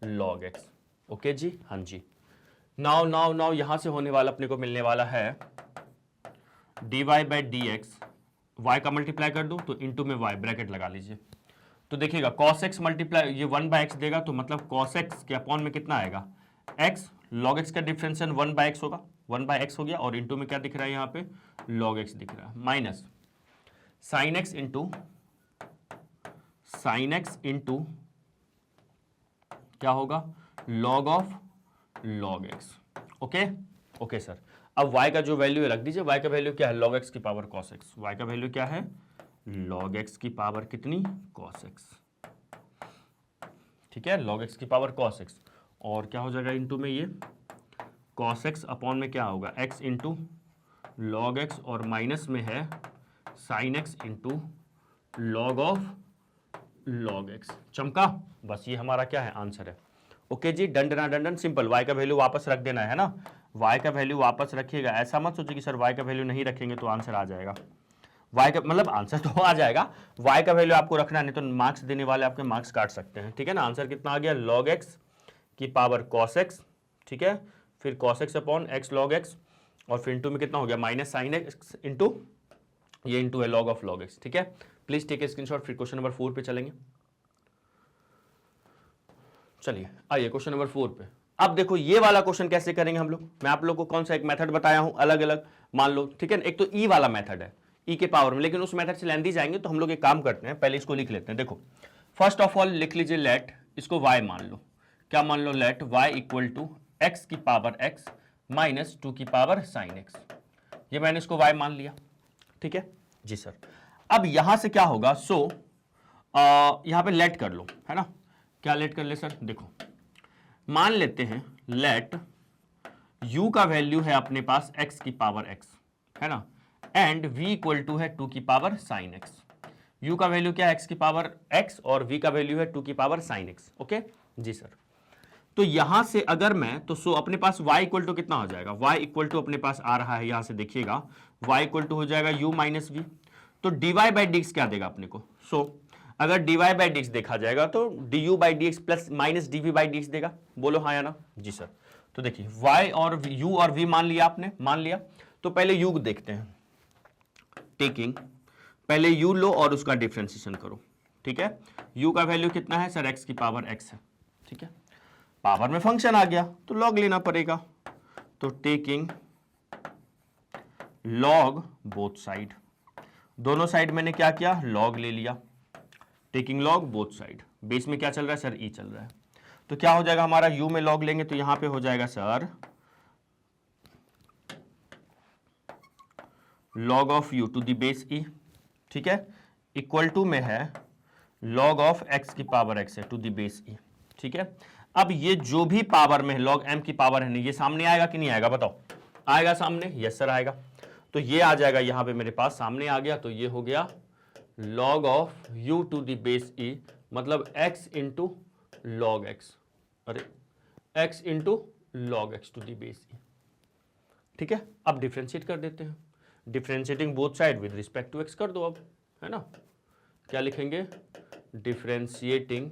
A: log x, okay जी, हाँ जी। नाउ नाउ नाउ यहां से होने वाला अपने को मिलने वाला है d y by d x, y का मल्टीप्लाई कर दो तो इंटू में वाई, ब्रैकेट लगा लीजिए, तो देखिएगा कॉस एक्स मल्टीप्लाई, ये 1 बाय एक्स देगा, तो मतलब कॉस एक्स के अपॉन में कितना आएगा, एक्स, लॉग एक्स का डिफरेंशिएशन 1 बाय एक्स होगा, 1 बाय एक्स हो गया, और इंटू में क्या दिख रहा है यहाँ पे, लॉग एक्स दिख रहा है, minus sine x into sine x into क्या होगा, log of log x, okay, okay sir. अब y का जो वैल्यू है रख दीजिए, y का वैल्यू क्या है, log x की पावर cos x, y का वैल्यू क्या है, log x की पावर कितनी, cos x, ठीक है, log x की पावर cos x, और क्या हो जाएगा इंटू में ये cos x अपॉन में क्या होगा, x इंटू log x, और माइनस में है sin x into log of log x, चमका, बस ये हमारा क्या है, आंसर है, ओके जी, डन डन सिंपल। y का वैल्यू वापस रख देना है ना, y का वैल्यू वापस रखिएगा, ऐसा मत सोचिए कि सर y का वैल्यू नहीं रखेंगे तो आंसर आ जाएगा, y का मतलब आंसर तो आ जाएगा, y का वैल्यू आपको रखना नहीं तो मार्क्स देने वाले आपके मार्क्स काट सकते हैं, ठीक है ना। आंसर कितना आ गया, log x की पावर cos x, ठीक है, फिर cos x upon x log x, और फिर इंटू में कितना हो गया माइनस साइन एक्स इंटू ये इंटू है लॉग ऑफ लॉग एक्स। ठीक है, प्लीज टेक ए स्क्रीनशॉट। फिर क्वेश्चन नंबर 4 पे चलेंगे। चलिए आइए क्वेश्चन नंबर 4 पे। अब देखो ये वाला क्वेश्चन कैसे करेंगे हम लोग। मैं आप लोग को कौन सा एक मेथड बताया हूं अलग अलग, मान लो। ठीक है, एक तो ई वाला मेथड है ई के पावर में, लेकिन उस मेथड से लेंदी जाएंगे तो हम लोग एक काम करते हैं, पहले इसको लिख लेते हैं। देखो फर्स्ट ऑफ ऑल लिख लीजिए लेट, इसको y मान लो। क्या मान लो, let y equal to x की पावर x माइनस 2 की पावर साइन एक्स। ये मैंने इसको y मान लिया। ठीक है जी सर। अब यहां से क्या होगा, सो यहां पे लेट कर लो, है ना। क्या लेट कर ले सर, देखो मान लेते हैं लेट u का वैल्यू है अपने पास x की पावर x, है ना, एंड v इक्वल टू है 2 की पावर साइन x। u का वैल्यू क्या है x की पावर x और v का वैल्यू है 2 की पावर साइन x। ओके जी सर। तो यहां से अगर मैं तो सो अपने पास y इक्वल टू कितना हो जाएगा, y इक्वल टू अपने पास आ रहा है, यहां से देखिएगा y इक्वल टू हो जाएगा u माइनस वी। तो dy बाई डी क्या देगा अपने को, सो अगर dy बाई डी देखा जाएगा तो du by D plus minus dv by D देगा। बोलो हाँ या ना जी सर। तो देखिए y और u और v मान लिया आपने, मान लिया। तो पहले u देखते हैं, टेकिंग पहले u लो और उसका डिफरेंशिएशन करो। ठीक है, u का वैल्यू कितना है सर, x की पावर x है। ठीक है, पावर में फंक्शन आ गया तो लॉग लेना पड़ेगा। तो टेकिंग लॉग बोथ साइड, दोनों साइड मैंने क्या किया, लॉग ले लिया। Taking log both side, base में क्या चल रहा है सर, ई चल रहा है। तो क्या हो जाएगा हमारा, u में लॉग लेंगे तो यहां पे हो जाएगा sir log of u to the base e. ठीक है, इक्वल टू में है लॉग ऑफ x की पावर x है टू द बेस ई। ठीक है, अब ये जो भी पावर में लॉग m की पावर है, ये सामने आएगा कि नहीं आएगा, बताओ। आएगा सामने, यस सर आएगा। तो ये आ जाएगा यहां पे मेरे पास सामने आ गया। तो ये हो गया log of u to the base e, मतलब x इंटू लॉग x, अरे x into log x to the base e। ठीक है, अब डिफ्रेंशिएट कर देते हैं, differentiating both side with respect to x कर दो अब, है ना। क्या लिखेंगे, डिफ्रेंशिएटिंग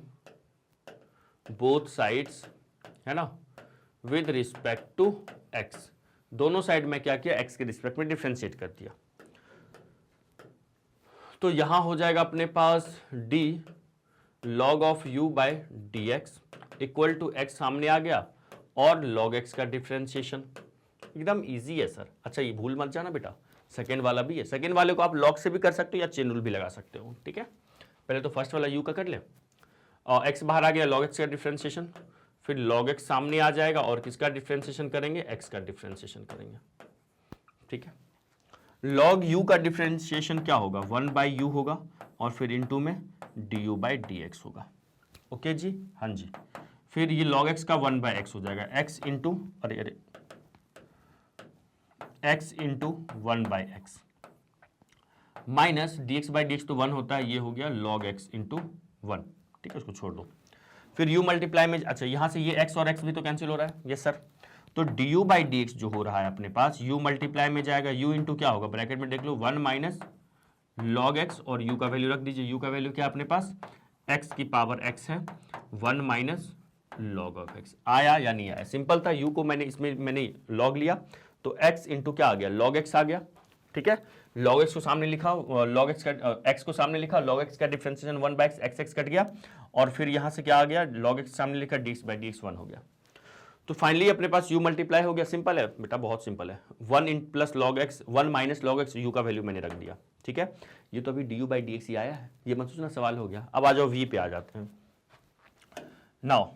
A: बोथ साइड्स, है ना, विद रिस्पेक्ट टू x। दोनों साइड में क्या किया, x के रिस्पेक्ट में डिफ्रेंशिएट कर दिया। तो यहां हो जाएगा अपने पास d log of u by d x equal to x सामने आ गया और log x का डिफ्रेंशिएशन। एकदम इजी है सर। अच्छा ये भूल मत जाना बेटा, सेकेंड वाला भी है, सेकेंड वाले को आप log से भी कर सकते हो या चेन रूल भी लगा सकते हो। ठीक है, पहले तो फर्स्ट वाला u का कर ले, और x बाहर आ गया, log x का डिफ्रेंशिएशन, फिर log x सामने आ जाएगा और किसका डिफ्रेंशिएशन करेंगे, x का डिफ्रेंशिएशन करेंगे। ठीक है, log u का डिफ्रेंशिएशन क्या होगा, 1 बाई u होगा और फिर इनटू में du बाई dx होगा। ओके जी, हाँ जी। फिर ये log x का 1 बाई x हो जाएगा, x इंटू अरे x into 1 by x minus dx by dx तो 1 होता है, ये हो गया log x इंटू 1। ठीक है, उसको छोड़ दो। फिर u मल्टीप्लाई में, अच्छा यहां से ये x और x भी तो कैंसिल हो रहा है, यस सर। तो du बाई डी जो हो रहा है अपने पास, u मल्टीप्लाई में जाएगा, u इंटू क्या होगा, ब्रैकेट में देख लो 1 माइनस लॉग x और u का वैल्यू रख दीजिए। u का वैल्यू क्या है अपने पास, x की पावर x है, 1 माइनस लॉग ऑफ x। आया या नहीं आया, सिंपल था। u को मैंने लॉग लिया तो x इंटू क्या आ गया, लॉग x आ गया। ठीक है, log x को सामने लिखा, log x का x को सामने लिखा, log x का differentiation 1 by x x cut गया और फिर यहां से क्या आ गया, log x सामने लिखा, dx बाई dx 1 हो गया। तो फाइनली अपने पास u मल्टीप्लाई हो गया। सिंपल है बेटा, बहुत सिंपल है। 1 इन plus log x, 1 minus log x, u का वैल्यू मैंने रख दिया। ठीक है, ये तो अभी du बाई dx ही आया है, ये मत सोचना सवाल हो गया। अब आ जाओ v पे आ जाते हैं। नाउ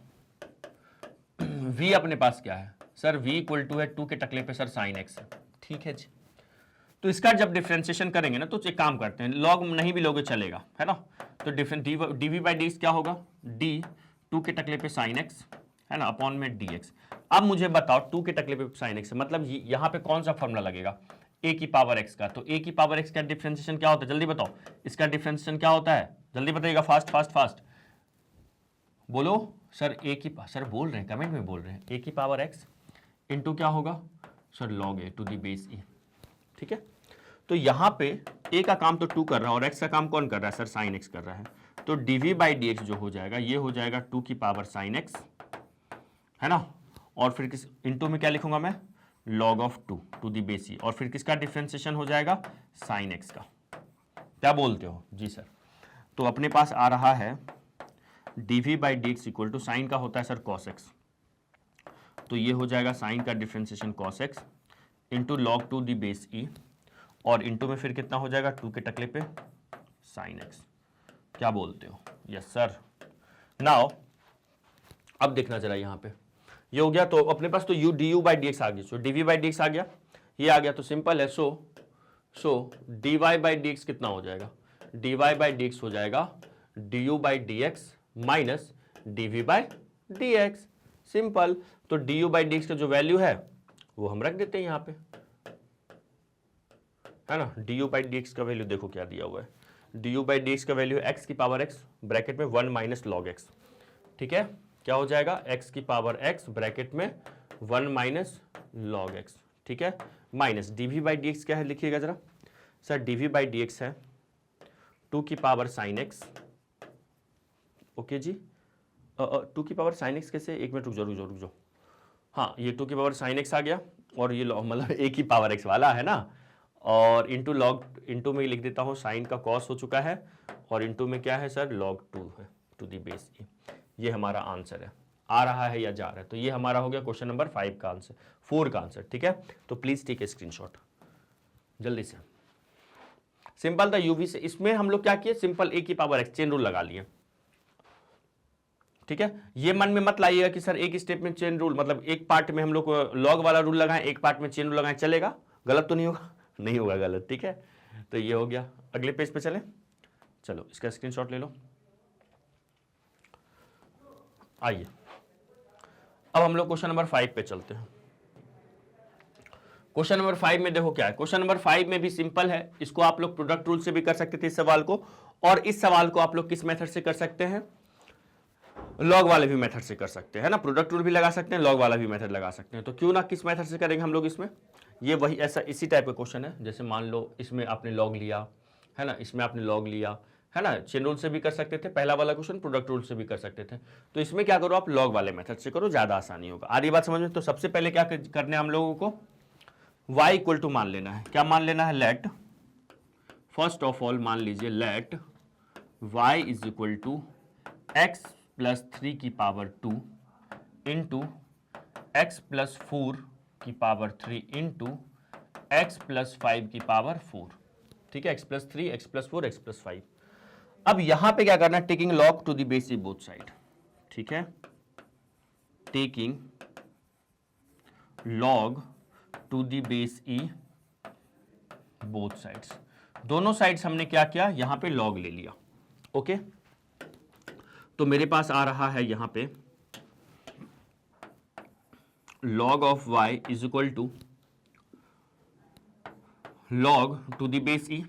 A: v अपने पास क्या है सर, v इक्वल टू है 2 के टकले पे सर साइन x है। ठीक है जी, तो इसका जब डिफरेंशिएशन करेंगे ना तो एक काम करते हैं, लॉग नहीं भी लोगे चलेगा, है ना। तो dv बाई डी क्या होगा, d 2 के टकले पे साइन x, है ना, अपॉन में dx। अब मुझे बताओ 2 के टकले पे साइन x, मतलब यहां पे कौन सा फॉर्मूला लगेगा, a की पावर x का। तो a की पावर x का डिफरेंशिएशन क्या होता है, जल्दी बताओ, इसका डिफरेंशिएशन क्या होता है, जल्दी बताइएगा, फास्ट फास्ट फास्ट बोलो सर। सर बोल रहे हैं, कमेंट में बोल रहे हैं, a की पावर x इंटू क्या होगा sir, log a to the base e। ठीक है, तो यहां पे a का काम तो 2 कर रहा है और x का काम कौन कर रहा है सर, साइन x कर रहा है। तो dv बाई dx जो हो जाएगा, ये हो जाएगा 2 की पावर साइन x, है ना, और फिर किस इंटू में क्या लिखूंगा मैं, log of 2 to the base e, और फिर किसका डिफ्रेंसिएशन हो जाएगा, साइन एक्स का। क्या बोलते हो जी सर? तो अपने पास आ रहा है dv by d x equal to, sine का होता है सर कॉस एक्स, तो ये हो जाएगा साइन का differentiation cos x into log to the base e, और इंटू में फिर कितना हो जाएगा 2 के टकले पे साइन एक्स। क्या बोलते हो? Yes sir. नाउ अब देखना जरा यहाँ पे, ये हो गया, तो अपने पास तो u d u by d x आ गया, so d v by d x आ गया, ये आ गया, तो सिंपल है। So d y by d x कितना हो जाएगा, d y by d x हो जाएगा d u by d x minus d v by d x, simple. तो d u by d x का जो वैल्यू है वो हम रख देते हैं यहाँ पे, है ना। D u by d x का वैल्यू देखो क्या दिया हुआ है, d u by d x का वैल्यू एक्स की पावर एक्स ब्रैकेट में 1 माइनस लॉग एक्स, ठीक है। क्या हो जाएगा, एक्स की पावर एक्स ब्रैकेट में 1 माइनस लॉग एक्स, ठीक है, minus d v by d x क्या है, लिखिएगा जरा sir. D v by d x है 2 की पावर साइन एक्स, ओके जी। 2 की पावर साइन एक्स कैसे, एक मिनट रुक जाओ, हाँ, ये 2 की पावर साइन एक्स आ गया, और ये मतलब एक ही पावर एक्स वाला है ना, और इंटू लॉग, इंटू में लिख देता हूँ साइन का कॉस हो चुका है, और इंटू में क्या है सर, लॉग 2 है टू दी बेस ई। ये हमारा आंसर है, आ रहा है या जा रहा है, तो ये हमारा हो गया क्वेश्चन नंबर 5 का आंसर, 4 का आंसर, ठीक है। तो प्लीज टेक ए स्क्रीनशॉट जल्दी से। सिंपल था यूवी से, इसमें हम लोग क्या किए, सिंपल ए की पावर एक्स चेन रूल लगा लिए, ठीक है। ये मन में मत लाइएगा कि सर एक स्टेप में चेन रूल, मतलब एक पार्ट में हम लोग लॉग वाला रूल लगाएं, एक पार्ट में चेन रूल लगाएं, चलेगा? गलत तो नहीं होगा? नहीं होगा गलत, ठीक है। तो ये हो गया, अगले पेज पे चलें, चलो इसका स्क्रीनशॉट ले लो। आइए अब हम लोग क्वेश्चन नंबर 5 पे चलते हैं। क्वेश्चन नंबर 5 में देखो क्या है, क्वेश्चन नंबर 5 में भी सिंपल है, इसको आप लोग प्रोडक्ट रूल से भी कर सकते थे इस सवाल को, और इस सवाल को आप लोग किस मेथड से कर सकते हैं, लॉग वाले भी मेथड से कर सकते हैं ना, प्रोडक्ट रूल भी लगा सकते हैं, लॉग वाला भी मेथड लगा सकते हैं। तो क्यों ना किस मेथड से करेंगे हम लोग इसमें, ये वही ऐसा इसी टाइप का क्वेश्चन है, जैसे मान लो इसमें आपने लॉग लिया है ना, इसमें आपने लॉग लिया है ना, चेन रूल से भी कर सकते थे, पहला वाला क्वेश्चन प्रोडक्ट रूल से भी कर सकते थे। तो इसमें क्या करो, आप लॉग वाले मेथड से करो, ज्यादा आसानी होगा। आ रही बात समझ में? तो सबसे पहले क्या करना है हम लोगों को, y इक्वल टू मान लेना है, क्या मान लेना है, लेट, फर्स्ट ऑफ ऑल मान लीजिए let y is equal to x plus 3 की पावर 2 इंटू एक्स प्लस 4 की पावर 3 इंटू एक्स प्लस 5 की पावर 4, ठीक है, x plus 3, x plus 4, x plus 5। अब यहां पे क्या करना है, taking log to the base e both side, ठीक है, taking log to the base e both sides, दोनों साइड्स हमने क्या किया, यहां पे लॉग ले लिया, ओके। तो मेरे पास आ रहा है यहां पे log of y is equal to log to the base e,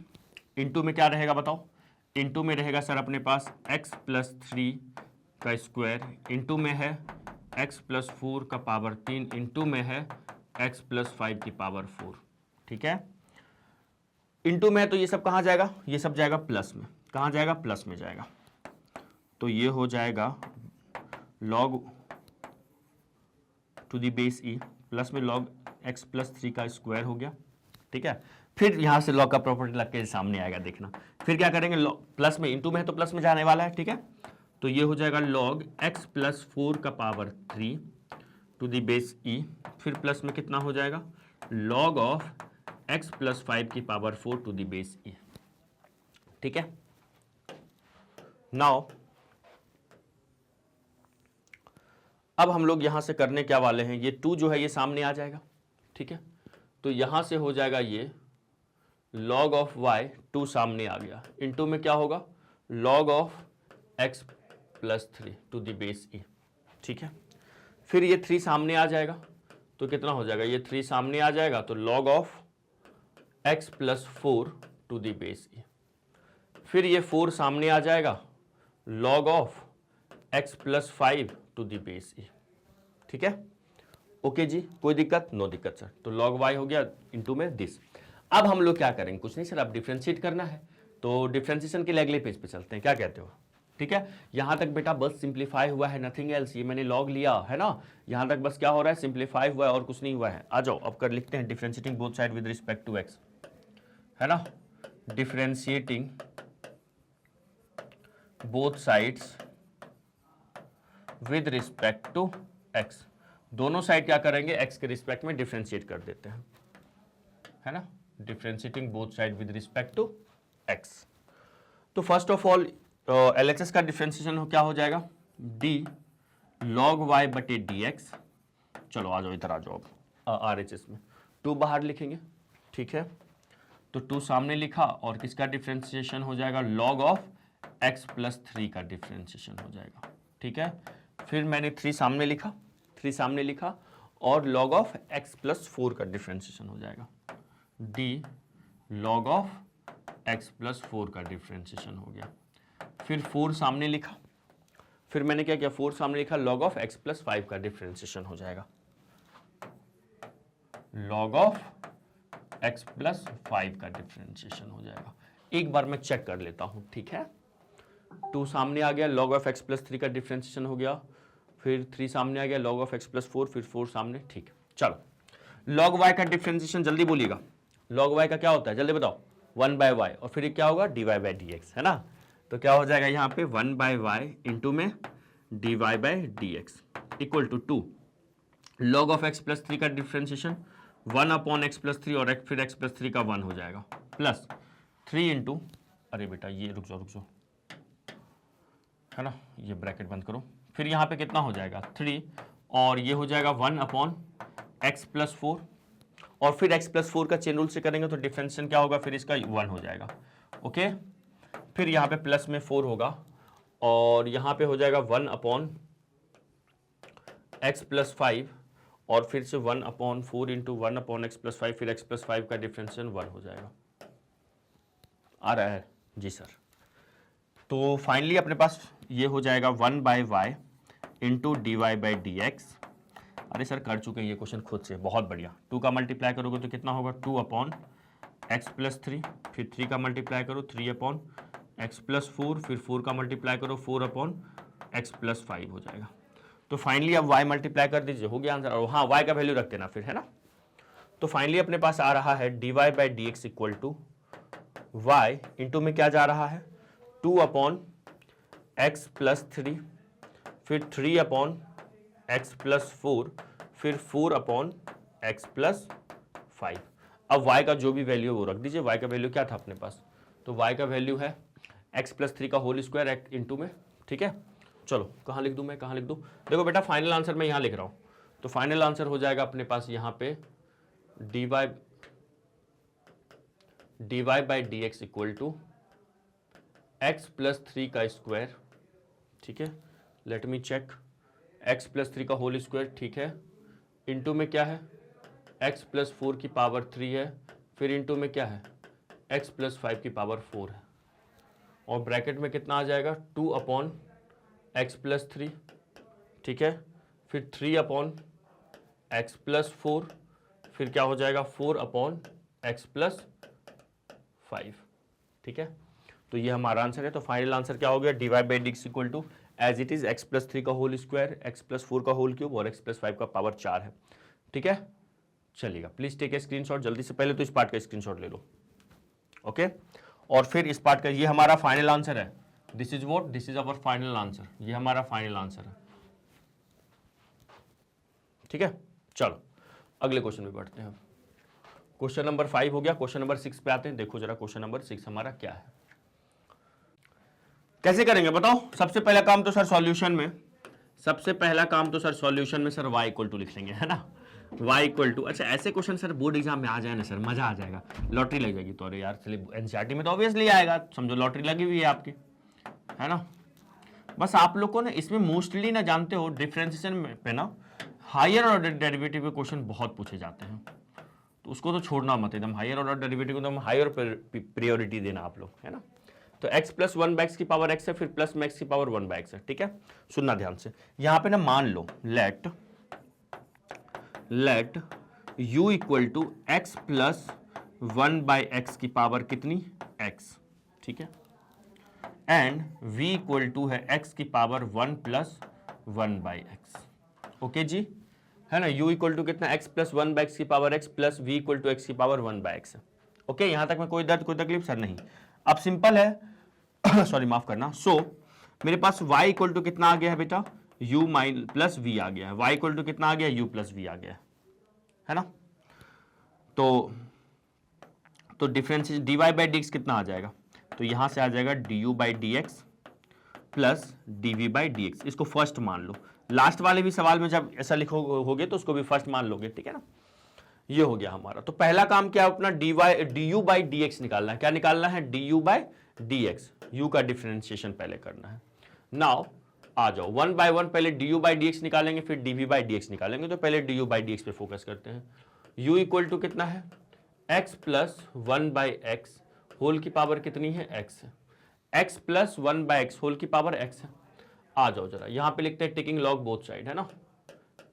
A: into में क्या रहेगा बताओ, इंटू में रहेगा सर अपने पास x प्लस 3 का स्क्वायर, इंटू में है x प्लस 4 का पावर 3, इंटू में है x प्लस 5 की पावर 4, ठीक है। इंटू में है तो ये सब कहाँ जाएगा, ये सब जाएगा प्लस में, कहाँ जाएगा, प्लस में जाएगा। तो ये हो जाएगा log to the base e plus में log x प्लस 3 का स्क्वायर हो गया, ठीक है। फिर यहां से log का प्रॉपर्टी लग के सामने आएगा, देखना फिर क्या करेंगे, प्लस में, इंटू में है तो प्लस में जाने वाला है, ठीक है। तो ये हो जाएगा log x प्लस 4 का power 3 to the base e, फिर प्लस में कितना हो जाएगा, log ऑफ x प्लस 5 की power 4 to the base e, ठीक है। नाउ अब हम लोग यहां से करने क्या वाले हैं, ये 2 जो है ये सामने आ जाएगा, ठीक है। तो यहां से हो जाएगा ये log ऑफ y, 2 सामने आ गया, इंटू में क्या होगा, log of x plus 3 to the base e, ठीक है। फिर ये 3 सामने आ जाएगा, तो कितना हो जाएगा, ये 3 सामने आ जाएगा, तो log of x plus 4 to the base e. फिर ये 4 सामने आ जाएगा, log of x plus 5 to the base e, ठीक है। ओके जी, कोई दिक्कत, नो दिक्कत सर। तो log y हो गया इंटू में दिस। अब हम लोग क्या करेंगे, कुछ नहीं सर, अब डिफ्रेंशिएट करना है, तो डिफ्रेंशिएशन के लिए अगले पेज पे चलते हैं, क्या कहते हो। ठीक है, यहां तक बेटा बस सिंप्लीफाई हुआ है, नथिंग एल्स। ये मैंने लॉग लिया है ना, यहां तक बस क्या हो रहा है, सिंप्लीफाई हुआ है और कुछ नहीं हुआ है। आ जाओ अब कर लिखते हैं differentiating both side with respect to x, है ना, differentiating both sides with respect to x. दोनों साइड क्या करेंगे, एक्स के रिस्पेक्ट में डिफरेंशिएट कर देते हैं, है ना, differentiating both side with respect to x. तो फर्स्ट ऑफ ऑल एलएचएस का डिफरेंशिएशन क्या हो जाएगा, डी लॉग वाई बटे डी एक्स। चलो आ जाओ इधर आ जाओ, अब आरएचएस में 2 बाहर लिखेंगे, ठीक है, तो 2 सामने लिखा और किसका डिफरेंशिएशन हो जाएगा, लॉग ऑफ x प्लस 3 का डिफरेंशिएशन हो जाएगा, ठीक है। फिर मैंने 3 सामने लिखा, 3 सामने लिखा और लॉग ऑफ x प्लस 4 का डिफरेंशिएशन हो जाएगा, d log of x plus 4 का डिफरेंशिएशन हो गया। फिर 4 सामने लिखा, फिर मैंने क्या किया, 4 सामने लिखा, लॉग ऑफ x प्लस 5 का डिफरेंशिएशन हो जाएगा, लॉग ऑफ x प्लस 5 का डिफरेंशिएशन हो जाएगा। एक बार मैं चेक कर लेता हूं, ठीक है। 2 सामने आ गया, लॉग ऑफ x प्लस 3 का डिफरेंशिएशन हो गया, फिर 3 सामने आ गया, लॉग ऑफ x प्लस 4, फिर 4 सामने, ठीक है। चलो लॉग y का डिफरेंशिएशन जल्दी बोलिएगा, लॉग y का क्या होता है जल्दी बताओ, 1/y और फिर क्या होगा dy बाई डी एक्स, है ना। तो क्या हो जाएगा यहाँ पे 1/y इंटू में dy by d x equal to 2 log of x plus 3 का डिफरेंशिएशन 1 अपॉन x प्लस 3 और फिर x प्लस 3 का 1 हो जाएगा, प्लस 3 इंटू, अरे बेटा ये रुक जाओ, है ना, ये ब्रैकेट बंद करो, फिर यहाँ पे कितना हो जाएगा 3 और ये हो जाएगा 1 अपॉन x प्लस 4 और फिर x प्लस 4 का चेन रूल से करेंगे तो डिफरेंशिएशन क्या होगा, फिर इसका 1 हो जाएगा, ओके। फिर यहाँ पे प्लस में 4 होगा और यहाँ पे हो जाएगा 1 अपॉन x प्लस 5 और फिर से 1 upon 4 into 1 upon x plus 5, फिर x प्लस 5 का डिफरेंशिएशन 1 हो जाएगा। आ रहा है जी सर। तो फाइनली अपने पास ये हो जाएगा 1/y into d y by d x. अरे सर कर चुके हैं ये क्वेश्चन खुद से, बहुत बढ़िया। 2 का मल्टीप्लाई करोगे तो कितना होगा, 2 अपॉन एक्स प्लस 3, फिर 3 का मल्टीप्लाई करो 3 अपॉन एक्स प्लस 4, फिर 4 का मल्टीप्लाई करो 4 अपॉन एक्स प्लस 5 हो जाएगा। तो फाइनली अब y मल्टीप्लाई कर दीजिए, हो गया आंसर। और हाँ y का वैल्यू रख देना फिर, है ना। तो फाइनली अपने पास आ रहा है d y by d x equal to y into में क्या जा रहा है 2 अपॉन एक्स प्लस 3, फिर 3 अपॉन एक्स प्लस 4, फिर 4 अपॉन एक्स प्लस 5। अब y का जो भी वैल्यू है वो रख दीजिए। y का वैल्यू क्या था अपने पास, तो y का वैल्यू है x प्लस 3 का होल स्क्वायर इंटू में, ठीक है। चलो कहाँ लिख दूँ मैं, कहाँ लिख दूँ, देखो बेटा फाइनल आंसर मैं यहाँ लिख रहा हूँ। तो फाइनल आंसर हो जाएगा अपने पास यहाँ पे d y by d x equal to x plus 3 का स्क्वायर, ठीक है। Let me check, x plus 3 का होल स्क्वायर, ठीक है, इंटू में क्या है एक्स प्लस 4 की पावर 3 है, फिर इंटू में क्या है एक्स प्लस 5 की पावर 4 है, और ब्रैकेट में कितना आ जाएगा 2 अपॉन एक्स प्लस 3, ठीक है, फिर 3 अपॉन एक्स प्लस 4, फिर क्या हो जाएगा 4 अपॉन एक्स प्लस 5, ठीक है। तो ये हमारा आंसर है। तो फाइनल आंसर क्या हो गया, d y by d x equal to as it is x plus 3 का होल स्क्वायर, एक्स प्लस 4 का होल क्यूब और एक्स प्लस 5 का पावर 4 है, ठीक है। चलिएगा प्लीज टेक ए स्क्रीनशॉट जल्दी से, पहले तो इस पार्ट का स्क्रीनशॉट ले लो, ओके। और फिर इस पार्ट का, ये हमारा फाइनल आंसर है। This is what, this is our final answer, ये हमारा फाइनल आंसर है, ठीक है। चलो अगले क्वेश्चन में बढ़ते हैं। क्वेश्चन नंबर 5 हो गया, क्वेश्चन नंबर 6 पे आते हैं। देखो जरा क्वेश्चन नंबर 6 हमारा क्या है, कैसे करेंगे बताओ। सबसे पहला काम तो सर सॉल्यूशन में, सबसे पहला काम तो सर सॉल्यूशन में सर y इक्वल टू लिख लेंगे, है ना। y इक्वल टू, अच्छा ऐसे क्वेश्चन सर बोर्ड एग्जाम में आ जाए ना सर, मजा आ जाएगा। लॉटरी लग जाएगी तो, अरे यार चलिए एनसीईआरटी में तो ऑब्वियसली आएगा, समझो लॉटरी लगी हुई है आपकी, है ना। बस आप लोग को ना इसमें मोस्टली ना जानते हो डिफरेंशिएशन पे ना हायर ऑर्डर डेरिवेटिव के क्वेश्चन बहुत पूछे जाते हैं, तो उसको तो छोड़ना मत एकदम। हायर ऑर्डर डेरिवेटिव को तो हायर प्रायोरिटी देना आप लोग, है ना। तो x प्लस 1/x की पावर x है, फिर प्लस में x की पावर 1/x है, ठीक है। सुनना ध्यान से, यहां पे ना मान लो let u equal to x plus 1/x की पावर कितनी x, ठीक है। एंड v इक्वल टू है x की power 1 plus 1 by x. Okay जी, है ना। u इक्वल टू कितना, x प्लस 1 बाई एक्स की power x plus v equal to x की पावर 1 बाई एक्स है। ओके, यहां तक में कोई दर्द कोई तकलीफ सर नहीं। अब सिंपल है सॉरी माफ करना। सो मेरे पास y इक्वल टू कितना आ गया है बेटा, u माइन प्लस v आ गया है। y इक्वल टू कितना आ गया, u प्लस v आ गया है ना। तो डिफरेंस dy बाई dx कितना आ जाएगा, तो यहां से आ जाएगा du by dx plus dv by dx। इसको फर्स्ट मान लो, लास्ट वाले भी सवाल में जब ऐसा लिखोगे तो उसको भी फर्स्ट मान लोगे, ठीक है ना। ये हो गया हमारा। तो पहला काम क्या है, अपना du बाई dx निकालना है। क्या निकालना है, du बाई dx, u का डिफरेंशिएशन पहले करना है। नाउ आ जाओ, वन बाय वन पहले du बाई dx निकालेंगे, फिर dv बाई dx निकालेंगे। तो पहले du बाई dx पे फोकस करते हैं। u इक्वल टू कितना है, x plus 1 by x whole की पावर कितनी है, x है। x plus 1 by x whole की पावर x है। आ जाओ जरा, यहां पे लिखते हैं टेकिंग लॉग बोथ साइड, है ना।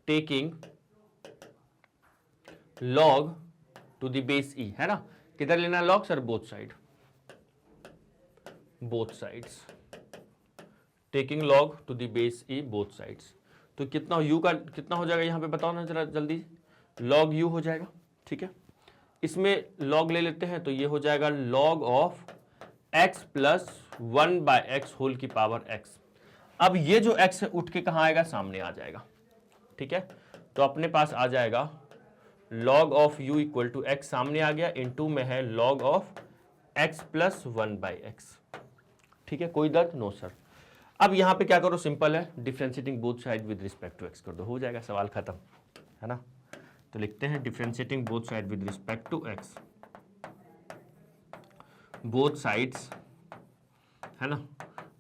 A: Taking log to the base e, है ना। किधर लेना है log sir, both side, both sides. Taking log to the base e both sides. तो कितना u का कितना हो जाएगा, यहां पे बताओ ना जरा जल्दी। लॉग u हो जाएगा, ठीक है। इसमें लॉग ले लेते हैं तो ये हो जाएगा log of x plus 1 by x whole की पावर x। अब ये जो x है उठ के कहां आएगा, सामने आ जाएगा, ठीक है। तो अपने पास आ जाएगा log of u equal to x, सामने आ गया, इनटू में है log of x plus 1 by x, ठीक है। कोई दर्द, नो सर। अब यहां पे क्या करो, सिंपल है, differentiating both side with respect to x कर दो, हो जाएगा सवाल खत्म, है ना। तो लिखते हैं differentiating both side with respect to x, both sides, है ना,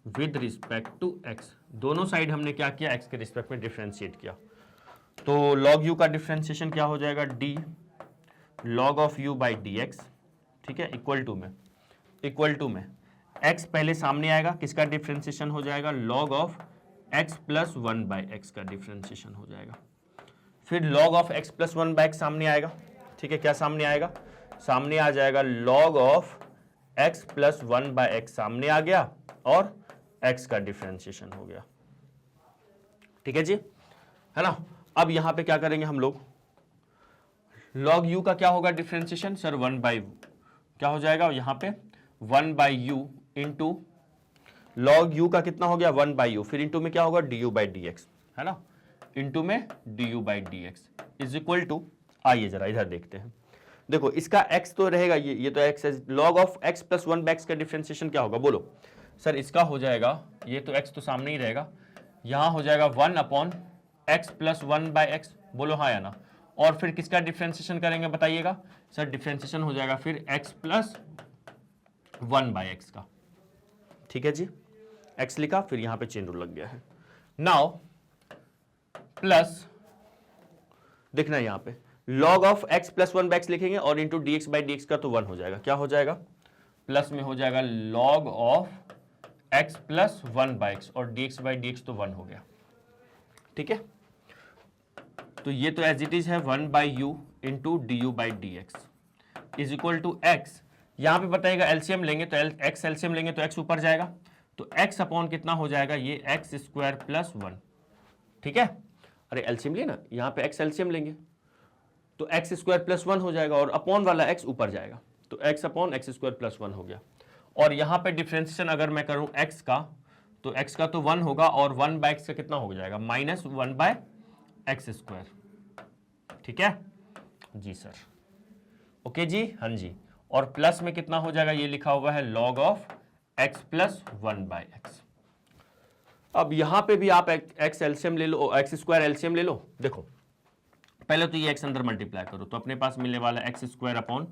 A: विद रिस्पेक्ट टू x। दोनों साइड हमने क्या किया, x के रिस्पेक्ट में डिफरेंशिएट किया। तो log u का डिफरेंशिएशन क्या हो जाएगा, d log of u by dx, ठीक है, इक्वल टू में x पहले सामने आएगा, किसका डिफरेंशिएशन हो जाएगा, log of x plus 1 by x का डिफरेंशिएशन हो जाएगा। फिर log of x plus 1 by x सामने आएगा, ठीक है। क्या सामने आएगा, सामने आ जाएगा log of x plus 1 by x सामने आ गया, और x का डिफरेंशिएशन हो गया, ठीक है जी, है ना। अब यहां पे क्या करेंगे हम लोग, log u का क्या होगा डिफरेंशिएशन सर, 1 बाई क्या हो जाएगा यहां पे 1 by u into log u का कितना हो गया 1 बाई u, फिर इंटू में क्या होगा du बाई dx, है ना, इंटू में du by dx is equal to, आइए जरा इधर देखते हैं। देखो इसका x तो रहेगा, ये तो x है। log of x plus 1 by x का डिफरेंशिएशन क्या होगा, बोलो सर। इसका हो जाएगा, ये तो x तो सामने ही रहेगा, यहां हो जाएगा 1 upon x plus 1 by x, बोलो हाँ या ना। और फिर किसका डिफरेंशिएशन करेंगे बताइएगा सर, डिफरेंशिएशन हो जाएगा फिर x प्लस 1 बाई एक्स का, ठीक है जी। x लिखा, फिर यहां पे चेन रूल लग गया है। नाउ प्लस देखना यहां पे log of x plus 1 by x लिखेंगे, और इंटू dx बाई dx का तो 1 हो जाएगा। क्या हो जाएगा, प्लस में हो जाएगा log of x plus 1 by x, और dx बाई dx तो 1 हो गया, ठीक है। तो ये तो एज इट इज है 1 by u into d u by d x is equal to x. यहां पे बताइएगा एलसीएम लेंगे तो एक्स एलसीएम लेंगे तो एक्स ऊपर जाएगा, तो एक्स अपॉन कितना हो जाएगा, ये एक्स स्क्वायर प्लस 1, ठीक है। अरे एलसीएम लिए ना, यहां पे एक्स एलसीएम लेंगे तो एक्स स्क्वायर प्लस 1 हो जाएगा, और अपॉन वाला एक्स ऊपर जाएगा, तो x upon x square plus 1 हो गया। और यहां पे डिफरेंशिएशन अगर मैं करूं एक्स का, तो एक्स का तो 1 होगा, और 1 बाय एक्स का कितना हो जाएगा, माइनस 1 बाय एक्स स्क्वायर, ठीक है जी सर। ओके जी, हाँ जी। और प्लस में कितना हो जाएगा, ये लिखा हुआ है log of x plus 1 by x. अब यहां पे भी आप x एलसीएम ले लो, एक्स स्क्वायर एलसीएम ले लो। देखो पहले तो ये x अंदर मल्टीप्लाई करो, तो अपने पास मिलने वाला x square upon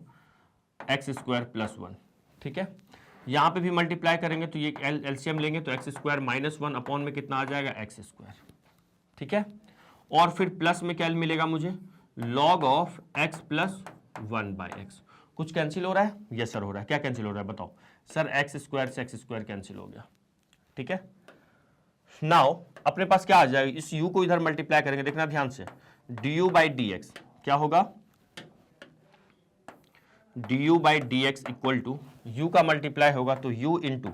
A: x square plus 1, ठीक है। यहां पे भी मल्टीप्लाई करेंगे तो ये एलसीएम लेंगे तो एक्स स्क्वायर माइनस 1 अपॉन में कितना आ जाएगा, एक्स स्क्वायर, ठीक है। और फिर प्लस में क्या मिलेगा मुझे, log of x plus 1 by x. कुछ कैंसिल हो रहा है, यस सर हो रहा है। क्या कैंसिल हो रहा है बताओ सर, एक्स स्क्वायर से एक्स स्क्वायर कैंसिल हो गया, ठीक है। नाउ अपने पास क्या आ जाएगा, इस u को इधर मल्टीप्लाई करेंगे, देखना ध्यान से, du बाई डी एक्स क्या होगा, du by d x equal to u का मल्टीप्लाई होगा तो u into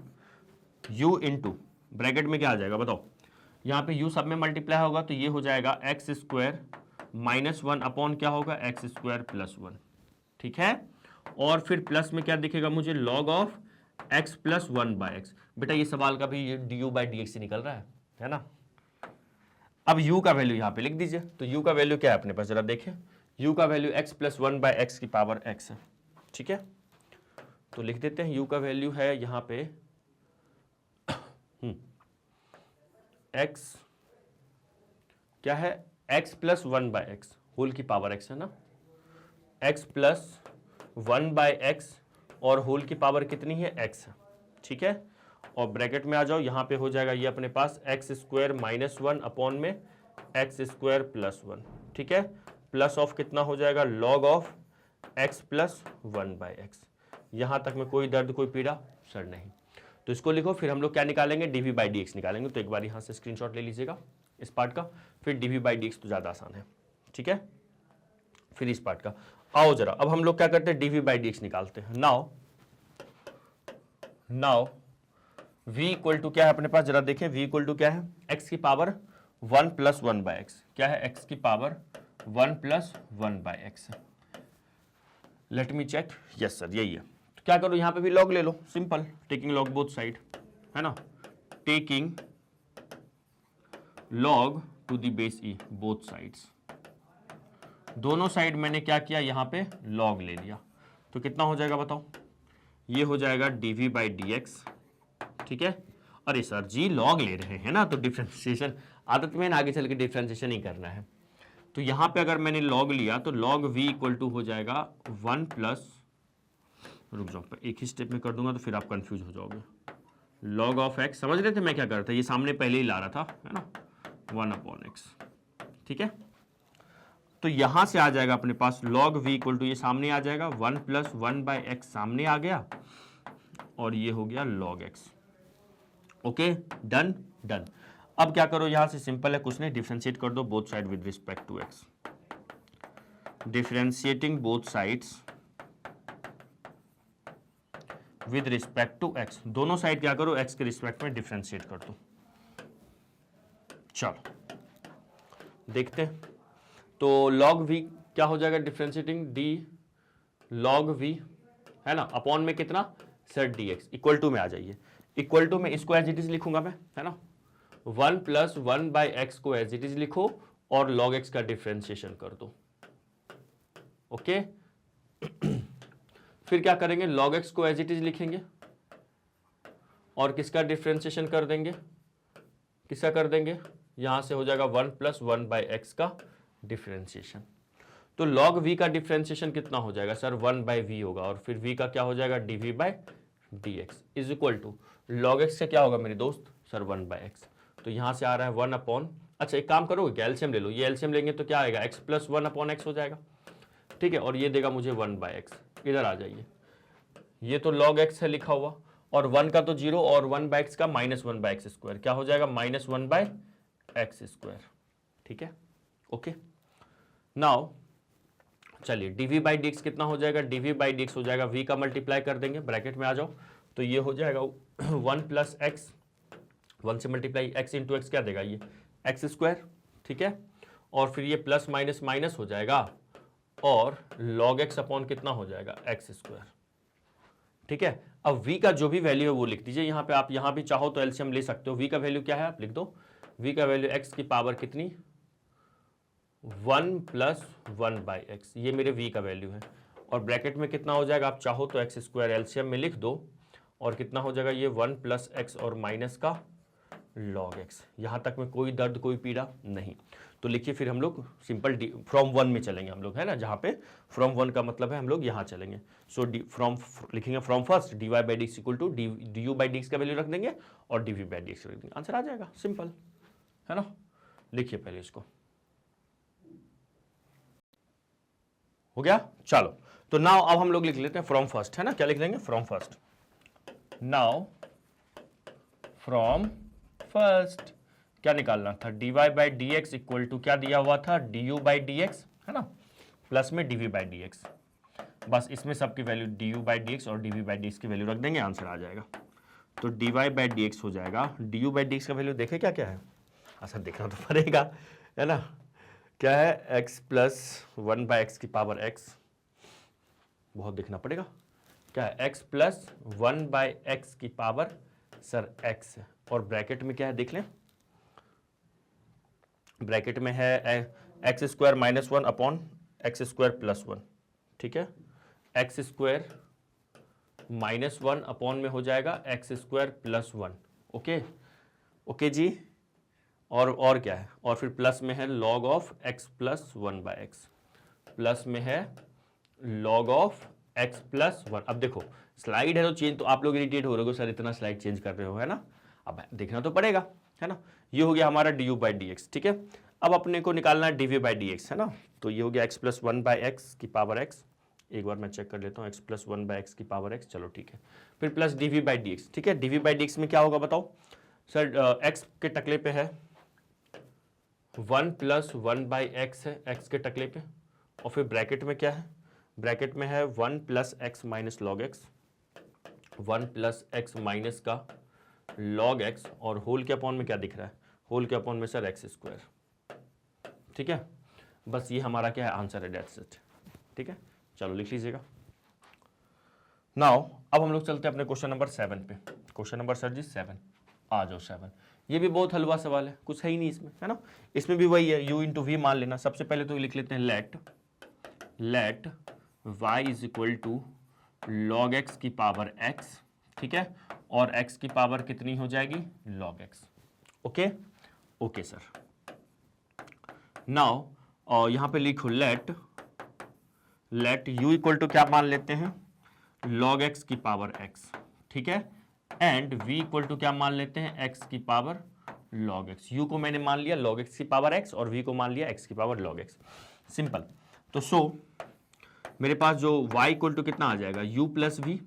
A: u into bracket में क्या आ जाएगा बताओ, यहाँ पे u सब में मल्टीप्लाई होगा तो ये हो जाएगा एक्स स्क्वायर माइनस 1 अपॉन क्या होगा एक्स स्क्वायर प्लस 1, ठीक है। और फिर प्लस में क्या दिखेगा मुझे, log of x plus 1 by x. बेटा ये सवाल का भी d u by d x निकल रहा है ना। अब u का वैल्यू यहाँ पे लिख दीजिए, तो u का वैल्यू क्या है अपने पास जरा देखें, u का value x plus 1 by x की पावर x है, ठीक है। तो लिख देते हैं u का वैल्यू है यहाँ पे x क्या है, x plus 1 by x whole की पावर x है ना, x प्लस 1 बाय एक्स और होल की पावर कितनी है x है, ठीक है। और ब्रैकेट में आ जाओ, यहाँ पे हो जाएगा ये अपने पास एक्स स्क्वायर माइनस 1 अपॉन में एक्स स्क्वायर प्लस 1, ठीक है। प्लस ऑफ कितना हो जाएगा, log of x plus 1 by x. यहाँ तक में कोई दर्द कोई पीड़ा सर नहीं। तो इसको लिखो, फिर हम लोग क्या निकालेंगे, dv बाई डी एक्स निकालेंगे। तो एक बार यहाँ से स्क्रीनशॉट ले लीजिएगा इस पार्ट का, फिर dv बाई डी एक्स तो ज़्यादा आसान है, ठीक है। फिर इस पार्ट का आओ जरा, अब हम लोग क्या करते हैं, dv बाई डी एक्स निकालते हैं। नाउ v इक्वल टू क्या है अपने पास जरा देखें, v इक्वल टू क्या है, x की पावर 1 प्लस 1 बाय एक्स। क्या है, x की power 1 plus 1 by x. Let me check, yes sir यही है। तो क्या करो, यहाँ पे भी लॉग ले लो, simple, taking log both side, है ना, taking log to the base e both sides. दोनों साइड मैंने क्या किया, यहाँ पे लॉग ले लिया। तो कितना हो जाएगा बताओ, ये हो जाएगा dv बाई डी एक्स, ठीक है। अरे सर जी लॉग ले रहे हैं ना, तो डिफ्रेंशिएशन आदत में आगे चल के डिफ्रेंशिएशन ही करना है। तो यहाँ पे अगर मैंने लॉग लिया तो लॉग v इक्वल टू हो जाएगा 1 प्लस, रुक जाओ एक ही स्टेप में कर दूंगा तो फिर आप कंफ्यूज हो जाओगे। लॉग ऑफ x, समझ रहे थे मैं क्या कर रहा था, ये सामने पहले ही ला रहा था, है ना, 1 अपॉन एक्स, ठीक है। तो यहां से आ जाएगा अपने पास log v इक्वल टू, ये सामने आ जाएगा 1 प्लस 1 बाय एक्स सामने आ गया, और ये हो गया log x। Okay done done. अब क्या करो, यहां से सिंपल है, कुछ नहीं, डिफरेंशिएट कर दो both side with respect to x। Differentiating both sides with respect to x, दोनों साइड क्या करो, x के रिस्पेक्ट में डिफरेंशिएट कर दो। चलो देखते हैं, तो log v क्या हो जाएगा, डिफरेंशिएटिंग d log v, है ना, अपॉन में कितना सर dx, इक्वल टू में आ जाइए। इक्वल टू में इसको एज इट इज लिखूंगा मैं, है ना, 1 प्लस 1 बाई एक्स को एज इट इज लिखो और log x का डिफरेंशिएशन कर दो। ओके फिर क्या करेंगे, log x को एज इट इज लिखेंगे और किसका डिफरेंशिएशन कर देंगे, किसका कर देंगे, यहां से हो जाएगा 1 प्लस 1 बाई एक्स का डिफरेंशिएशन। तो log v का डिफरेंशिएशन कितना हो जाएगा सर, 1 बाई v होगा, और फिर v का क्या हो जाएगा, dv by d x is equal to log x से क्या होगा मेरे दोस्त सर 1 बाई एक्स। तो यहां से आ रहा है 1 अपॉन, अच्छा एक काम करोगे क्या, एलसीएम ले लो, ये एलसीएम लेंगे तो क्या आएगा, x प्लस 1 अपॉन एक्स हो जाएगा, ठीक है। और ये देगा मुझे 1 बाई एक्स, इधर आ जाइए, ये तो log x है लिखा हुआ, और 1 का तो 0 और 1 बाई एक्स का माइनस 1 बाई एक्स स्क्वायर, क्या हो जाएगा माइनस 1 बाई एक्स स्क्वायर, ठीक है। ओके नाउ चलिए dv बाई डी एक्स कितना हो जाएगा, dv बाई डी एक्स हो जाएगा v का मल्टीप्लाई कर देंगे, ब्रैकेट में आ जाओ, तो ये हो जाएगा 1 प्लस एक्स, 1 से मल्टीप्लाई x इंटू एक्स क्या देगा ये एक्स स्क्वायर, ठीक है। और फिर ये प्लस माइनस माइनस हो जाएगा और log x अपॉन कितना हो जाएगा एक्स स्क्वायर, ठीक है। अब v का जो भी वैल्यू है वो लिख दीजिए यहाँ पे, आप यहाँ भी चाहो तो एलसीएम ले सकते हो। v का वैल्यू क्या है आप लिख दो, v का वैल्यू x की पावर कितनी 1 प्लस 1 बाई एक्स, ये मेरे v का वैल्यू है, और ब्रैकेट में कितना हो जाएगा, आप चाहो तो एक्स स्क्वायर एलसीएम में लिख दो, और कितना हो जाएगा ये 1 प्लस एक्स और माइनस का log x। यहाँ तक में कोई दर्द कोई पीड़ा नहीं। तो लिखिए फिर हम लोग सिंपल फ्रॉम 1 में चलेंगे हम लोग, है ना, जहाँ पे फ्रॉम 1 का मतलब है हम लोग यहाँ चलेंगे। सो फ्रॉम लिखेंगे from first dy by d x equal to du by d x का वैल्यू रख देंगे और dv बाई डी एक्स रख देंगे, आंसर आ जाएगा, सिंपल है ना। लिखिए पहले इसको, हो गया। चलो तो नाउ अब हम लोग लिख लेते हैं फ्रॉम फर्स्ट, है ना, क्या लिख लेंगे from first. Now from first क्या निकालना था, dy by d x equal to क्या दिया हुआ था, du बाई डी एक्स, है ना, प्लस में dv बाई डी एक्स, बस इसमें सबकी value du by d x और dv बाई डी एक्स की वैल्यू रख देंगे, आंसर आ जाएगा। तो dy बाई डी एक्स हो जाएगा, du बाई डी एक्स का वैल्यू देखे क्या क्या है, अच्छा देखना तो पड़ेगा, है ना, क्या है x प्लस 1 बाई एक्स की पावर x, बहुत देखना पड़ेगा, क्या है x प्लस 1 बाई एक्स की पावर सर x है, और ब्रैकेट में क्या है देख लें, ब्रैकेट में है x square minus 1 upon x square plus 1, ठीक है, एक्स स्क्वायर माइनस 1 अपॉन में हो जाएगा x square plus 1, okay okay जी, और क्या है, और फिर प्लस में है log of x plus 1 by x, plus में है लॉग ऑफ एक्स प्लस 1। अब देखो स्लाइड है तो चेंज, तो आप लोग इरिटेट हो रहे हो सर इतना स्लाइड चेंज कर रहे हो, है ना, अब देखना तो पड़ेगा, है ना, ये हो गया हमारा d u by d x, ठीक है। अब अपने को निकालना है d v by d x, है ना, तो ये हो गया एक्स प्लस 1 बाई एक्स की पावर एक्स, एक बार मैं चेक कर लेता हूँ, एक्स प्लस 1 बाई एक्स की पावर एक्स, चलो ठीक है, फिर plus d v by d x, ठीक है, d v by d x में क्या होगा बताओ सर, एक्स के टकले पे है 1 प्लस 1 बाई एक्स है एक्स के टकले पे, और फिर ब्रैकेट में क्या है, ब्रैकेट में है 1 plus x minus log x, 1 plus x minus का लॉग एक्स, और होल के अपॉन में क्या दिख रहा है, होल के अपॉन में सर एक्स स्क्वायर, ठीक है, बस ये हमारा क्या है आंसर है, दैट्स इट, ठीक है, चलो लिख लीजिएगा। नाउ अब हम लोग चलते हैं अपने क्वेश्चन नंबर 7 पे, क्वेश्चन नंबर सर जी 7, आ जाओ 7, ये भी बहुत हलवा सवाल है, कुछ है ही नहीं इसमें, है ना, इसमें भी वही है u इंटू वी मान लेना, सबसे पहले तो लिख लेते हैं let y is equal to log x की पावर x, ठीक है, और x की पावर कितनी हो जाएगी log x, okay okay sir. Now यहां पे लिखो लेट u इक्वल टू क्या मान लेते हैं log x की पावर x, ठीक है, एंड v इक्वल टू क्या मान लेते हैं x की पावर log x, u को मैंने मान लिया log x की पावर x और v को मान लिया x की पावर log x, सिंपल। तो मेरे पास जो y इक्वल टू कितना आ जाएगा u प्लस वी,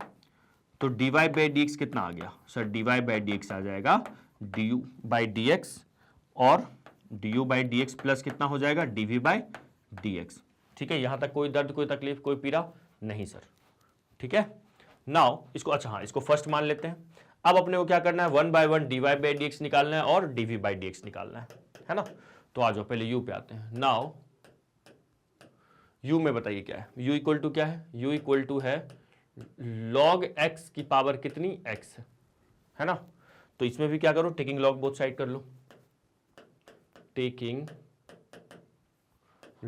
A: तो dy बाई डी एक्स कितना आ गया sir, dy by d x आ जाएगा du बाई डी एक्स, और du by d x plus कितना हो जाएगा dv बाई डी एक्स, ठीक है, यहां तक कोई दर्द कोई तकलीफ कोई पीड़ा नहीं सर, ठीक है। नाउ इसको, अच्छा हाँ, इसको फर्स्ट मान लेते हैं। अब अपने को क्या करना है, 1 by 1 dy by d x निकालना है और dv बाई डी एक्स निकालना है ना, तो आ जाओ पहले u पे आते हैं। नाउ u में बताइए क्या है, u इक्वल टू क्या है, u इक्वल टू है log x की पावर कितनी x है ना, तो इसमें भी क्या करो, टेकिंग log बोथ साइड कर लो, taking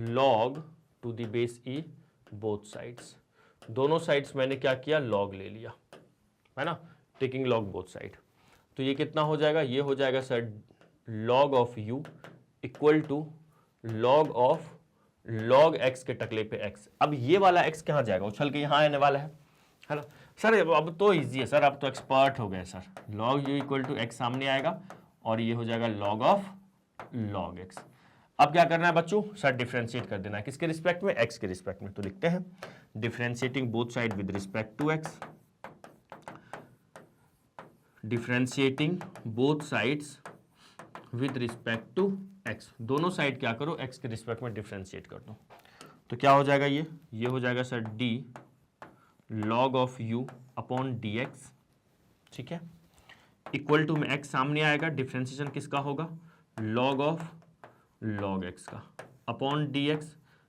A: log to the base e both sides, दोनों साइड्स मैंने क्या किया log ले लिया, है ना, टेकिंग log बोथ साइड, तो ये कितना हो जाएगा, ये हो जाएगा sir log of u equal to log of log x के टकले पे x। अब ये वाला x कहाँ जाएगा, उछल के यहाँ आने वाला है ना सर, अब तो इजी है सर, अब तो एक्सपर्ट हो गए sir, log u equal to x सामने आएगा और ये हो जाएगा log ऑफ log x। अब क्या करना है बच्चों, सर डिफरेंशिएट कर देना है, किसके रिस्पेक्ट में, x के रिस्पेक्ट में, तो लिखते हैं differentiating both side with respect to x, differentiating both sides with respect to x, दोनों साइड क्या करो x के रिस्पेक्ट में डिफरेंशिएट कर दो, तो क्या हो जाएगा, ये हो जाएगा sir d log of u upon dx, ठीक है, इक्वल टू में x सामने आएगा, डिफरेंशिएशन किसका होगा, log ऑफ log x का अपॉन dx,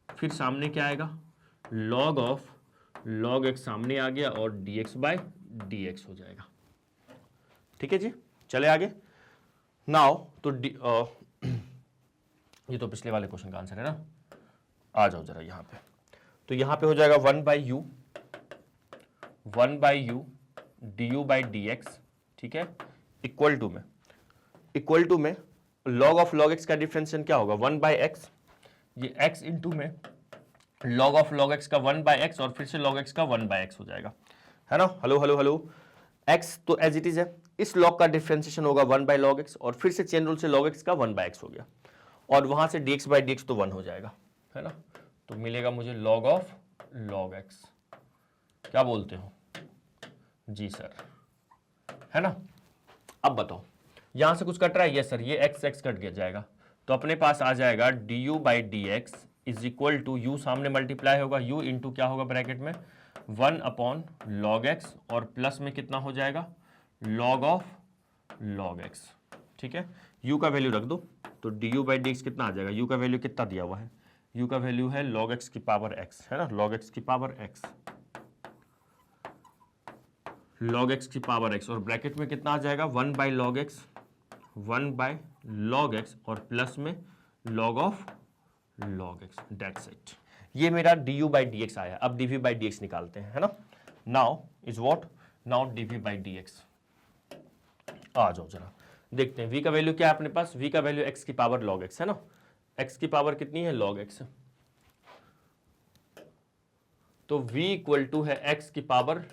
A: फिर सामने क्या आएगा, log ऑफ log x सामने आ गया और dx बाय dx हो जाएगा, ठीक है जी। चले आगे। नाउ तो ये तो पिछले वाले क्वेश्चन का आंसर है ना, आ जाओ जरा यहाँ पे, तो यहाँ पे हो जाएगा 1 by you du by d x, ठीक है, इक्वल टू में log ऑफ log x का डिफरेंशिएशन क्या होगा, 1 बाई एक्स, ये x इंटू में log ऑफ log x का 1 बाई एक्स और फिर से log x का 1 बाई एक्स हो जाएगा, है ना, हेलो x तो एज इट इज है, इस log का डिफरेंशिएशन होगा 1 बाई log x और फिर से चेन रूल से log x का 1 बाई एक्स हो गया और वहां से dx बाई dx तो 1 हो जाएगा, है ना, तो मिलेगा मुझे log ऑफ log x, क्या बोलते हो जी सर, है ना। अब बताओ यहां से कुछ कट रहा है, यस सर, ये x कट गया जाएगा, तो अपने पास आ जाएगा du by d x is equal to u सामने मल्टीप्लाई होगा, u इंटू क्या होगा ब्रैकेट में 1 अपॉन log x और प्लस में कितना हो जाएगा log ऑफ log x, ठीक है। u का वैल्यू रख दो, तो du बाई डी एक्स कितना आ जाएगा, u का वैल्यू कितना दिया हुआ है, u का वैल्यू है log x की पावर x, है ना, log x की पावर x, log x की पावर x, और ब्रैकेट में कितना आ जाएगा 1 by log x, 1 by log x और प्लस में log of log x, that's it. ये मेरा du बाई डी एक्स आया। अब dv बाई डी एक्स निकालते हैं, है ना। Now is what, now dv by d x. आ जाओ जरा देखते हैं v का वैल्यू क्या है अपने पास, v का वैल्यू x की पावर log x है ना, x की पावर कितनी है log x, तो v इक्वल टू है x की पावर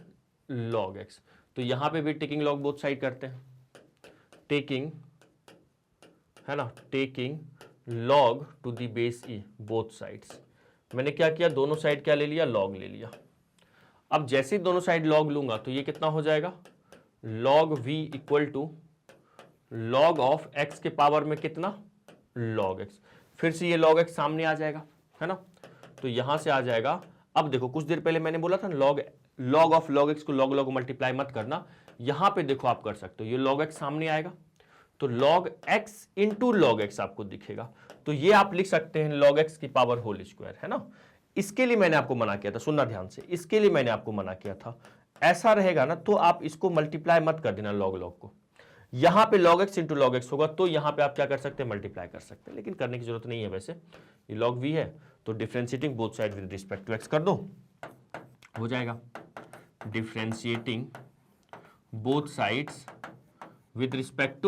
A: log x। तो यहां पे भी टेकिंग log बोथ साइड करते हैं, टेकिंग, है ना, taking log to the base e both sides. मैंने क्या किया, दोनों साइड क्या ले लिया, log ले लिया। अब जैसे ही दोनों साइड log लूंगा तो ये कितना हो जाएगा, log v equal to log of x के पावर में कितना, log x। फिर से ये log x सामने आ जाएगा, है ना, तो यहां से आ जाएगा। अब देखो कुछ देर पहले मैंने बोला था log ऑफ log x को log मल्टीप्लाई मत करना, यहां पे देखो आप कर सकते हो, ये log x सामने आएगा तो log x into log x आपको दिखेगा, तो ये आप लिख सकते हैं log x की पावर होल स्क्वायर, है ना। इसके लिए मैंने आपको मना किया था, सुनना ध्यान से, इसके लिए मैंने आपको मना किया था, ऐसा रहेगा ना तो आप इसको मल्टीप्लाई मत कर देना log को, यहां पे log x into log x होगा तो यहां पे आप क्या कर सकते हैं, मल्टीप्लाई कर सकते हैं, लेकिन करने की जरूरत नहीं है। वैसे ये log v है तो differentiating both side with respect to x कर दो, हो जाएगा differentiating both sides with respect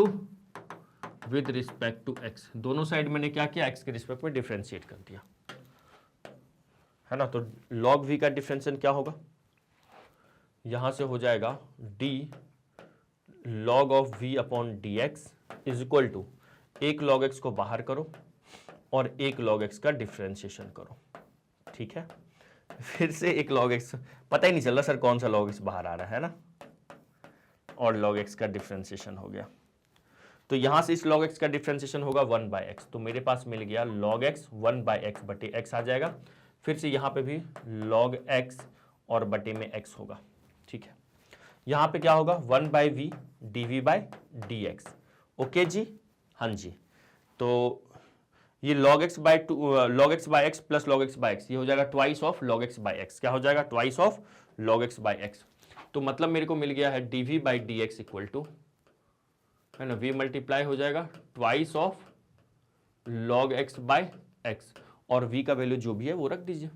A: to x। दोनों साइड मैंने क्या किया, x के रिस्पेक्ट में डिफरेंशिएट कर दिया, है ना। तो log v का डिफरेंशिएशन क्या होगा, यहां से हो जाएगा d log of v upon d x is equal to, एक log x को बाहर करो और एक log x का डिफरेंशिएशन करो, ठीक है। फिर से एक log x, पता ही नहीं चल रहा सर कौन सा log x बाहर आ रहा है ना, और log x का डिफरेंशिएशन हो गया। तो यहां से इस log x का डिफरेंशिएशन होगा 1 बाई एक्स, तो मेरे पास मिल गया log x 1 बाई एक्स बटे x आ जाएगा। फिर से यहां पे भी log x और बटे में x होगा, ठीक है। यहां पे क्या होगा 1 by v d v by d x, okay जी, हाँ जी। तो ये log x by x plus log x by x, ये हो जाएगा twice of log x by x, क्या हो जाएगा, twice of log x by x. तो मतलब मेरे को मिल गया है dv by d x equal to, है ना, v मल्टीप्लाई हो जाएगा twice of log x by x, और v का वैल्यू जो भी है वो रख दीजिए।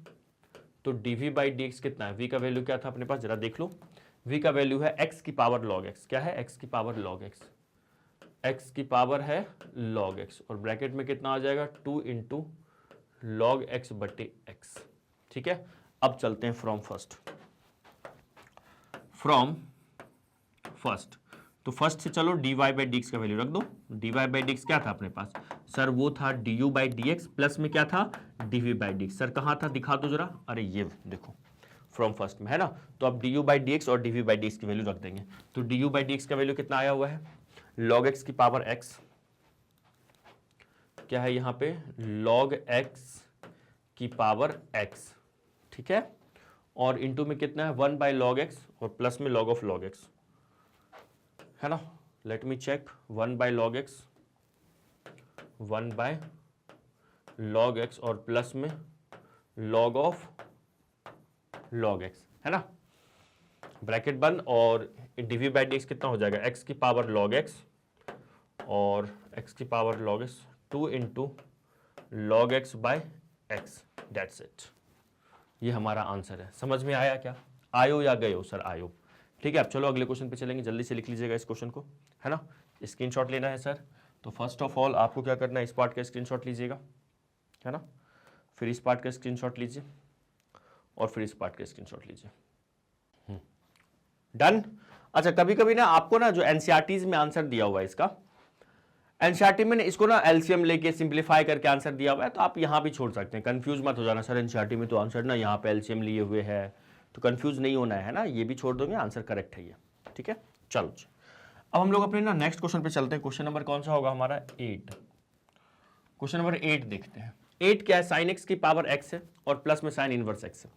A: तो dv बाई डी एक्स कितना है, v का वैल्यू क्या था अपने पास, जरा देख लो, v का वैल्यू है x की पावर log x, क्या है, x की पावर log x, x की पावर है log x, और ब्रैकेट में कितना आ जाएगा 2 इंटू log x बटे x, ठीक है। अब चलते हैं फ्रॉम फर्स्ट, तो फर्स्ट से चलो dy बाई डी एक्स का वैल्यू रख दो। dy बाई डी एक्स क्या था अपने पास सर, वो था du by d x plus में क्या था dv by d x. Sir कहाँ था, दिखा दो जरा, अरे ये देखो फ्रॉम फर्स्ट में, है ना। तो अब du बाई डी एक्स और dv बाई डी एक्स की वैल्यू रख देंगे। तो du बाई डी एक्स का वैल्यू कितना आया हुआ है, log x की पावर x, क्या है यहाँ पे log x की पावर x, ठीक है, और इंटू में कितना है 1 बाई log x और प्लस में log ऑफ log x, है ना। Let me check, 1 by log x, 1 bye log x और प्लस में log ऑफ log x, है ना, ब्रैकेट बंद, और dv बाई डी एक्स कितना हो जाएगा, x की पावर log x और x की power log x 2 into log x by x, that's it. ये हमारा आंसर है। समझ में आया क्या, आयो या गयो सर, आयो, ठीक है। अब चलो अगले क्वेश्चन पे चलेंगे, जल्दी से लिख लीजिएगा इस क्वेश्चन को, है ना। स्क्रीनशॉट लेना है सर, तो फर्स्ट ऑफ ऑल आपको क्या करना है, इस पार्ट का स्क्रीनशॉट लीजिएगा, है ना, फिर इस पार्ट का स्क्रीनशॉट लीजिए और फिर इस पार्ट का स्क्रीनशॉट लीजिए, डन। अच्छा कभी कभी ना आपको ना जो एनसीईआरटीज में आंसर दिया हुआ है इसका, एनसीईआरटी में इसको ना एलसीएम लेके सिंप्लीफाई करके आंसर दिया हुआ है, तो आप यहाँ भी छोड़ सकते हैं, कंफ्यूज मत हो जाना सर एनसीईआरटी में तो आंसर ना यहाँ पे एलसीएम लिए हुए है, तो कंफ्यूज नहीं होना है ना, ये भी छोड़ दोगे, आंसर करेक्ट है ये, ठीक है। चलो अब हम लोग अपने ना नेक्स्ट क्वेश्चन पे चलते हैं। क्वेश्चन नंबर कौन सा होगा हमारा, 8। क्वेश्चन नंबर 8 देखते हैं। 8 क्या है, साइन एक्स की पावर x है और प्लस में साइन इनवर्स x है।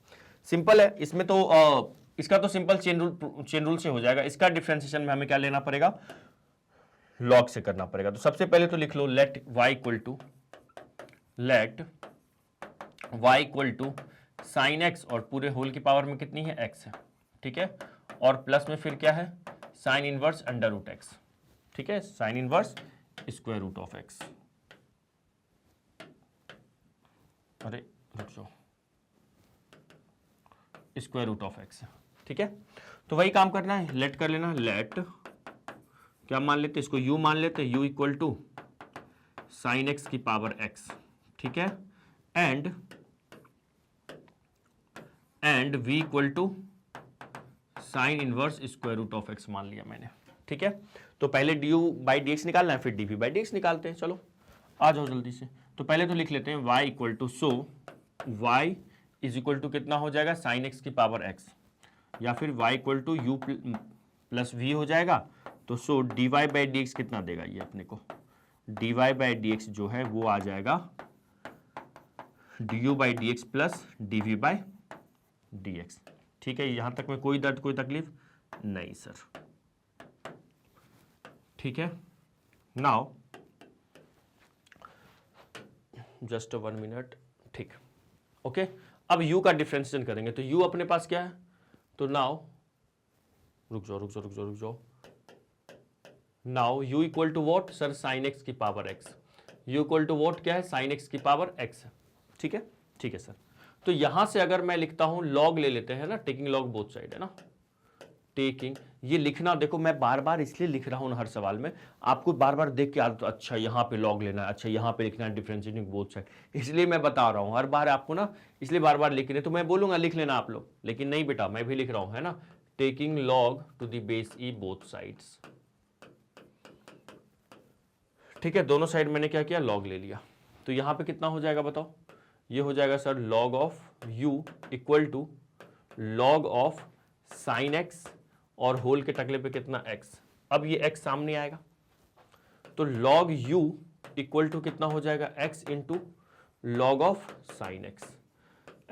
A: सिंपल है, इसमें तो इसका तो सिंपल चेन रूल से हो जाएगा। इसका डिफरेंशिएशन में हमें क्या लेना पड़ेगा, लॉग से करना पड़ेगा। तो सबसे पहले तो लिख लो let y equal to sine x, और पूरे होल की पावर में कितनी है, x है, ठीक है, और प्लस में फिर क्या है, sine inverse under root x, ठीक है, sine inverse square root of x. अरे रुक जाओ, स्क्वायर रूट ऑफ एक्स, ठीक है। तो वही काम करना है, लेट कर लेना, लेट क्या मान लेते, इसको u मान लेते, u equal to sine x की पावर x, ठीक है, and v equal to sine inverse square root of x मान लिया मैंने, ठीक है। तो पहले du बाई डी एक्स निकालना है, फिर dv बाई डी एक्स निकालते हैं। चलो आ जाओ जल्दी से। तो पहले तो लिख लेते हैं y equal to, so y is equal to कितना हो जाएगा, साइन एक्स की पावर x, या फिर y equal to u plus v हो जाएगा। तो so d y by d x कितना देगा ये अपने को, d y by d x जो है वो आ जाएगा d u by d x plus d v by d x, ठीक है। यहां तक में कोई दर्द कोई तकलीफ नहीं सर, ठीक है। नाउ जस्ट 1 मिनट, ठीक, ओके। अब u का डिफरेंशिएशन करेंगे, तो u अपने पास क्या है, तो नाउ रुक जाओ, now u equal to what sir, sine x की power x, u equal to what क्या है, साइन एक्स की पावर x, ठीक है, ठीक है सर। तो यहां से अगर मैं लिखता हूं, लॉग ले लेते हैं ना, टेकिंग लॉग बोथ साइड है ना, टेकिंग, ये लिखना देखो मैं बार बार इसलिए लिख रहा हूं हर सवाल में, आपको बार बार देख के आदत, अच्छा यहाँ पे लॉग लेना है, अच्छा यहाँ पे लिखना है डिफरेंशिएटिंग बोथ साइड, इसलिए मैं बता रहा हूं हर बार आपको ना, इसलिए बार बार लिख रहे, तो मैं बोलूंगा लिख लेना आप लोग, लेकिन नहीं बेटा मैं भी लिख रहा हूं, है ना, taking log to the base e both sides, ठीक है। दोनों साइड मैंने क्या किया, लॉग ले लिया। तो यहां पे कितना हो जाएगा बताओ, ये हो जाएगा sir log of u equal to log of sine x, और होल के टकले पे कितना x, अब ये x सामने आएगा, तो log u इक्वल टू कितना हो जाएगा, x into log of sine x,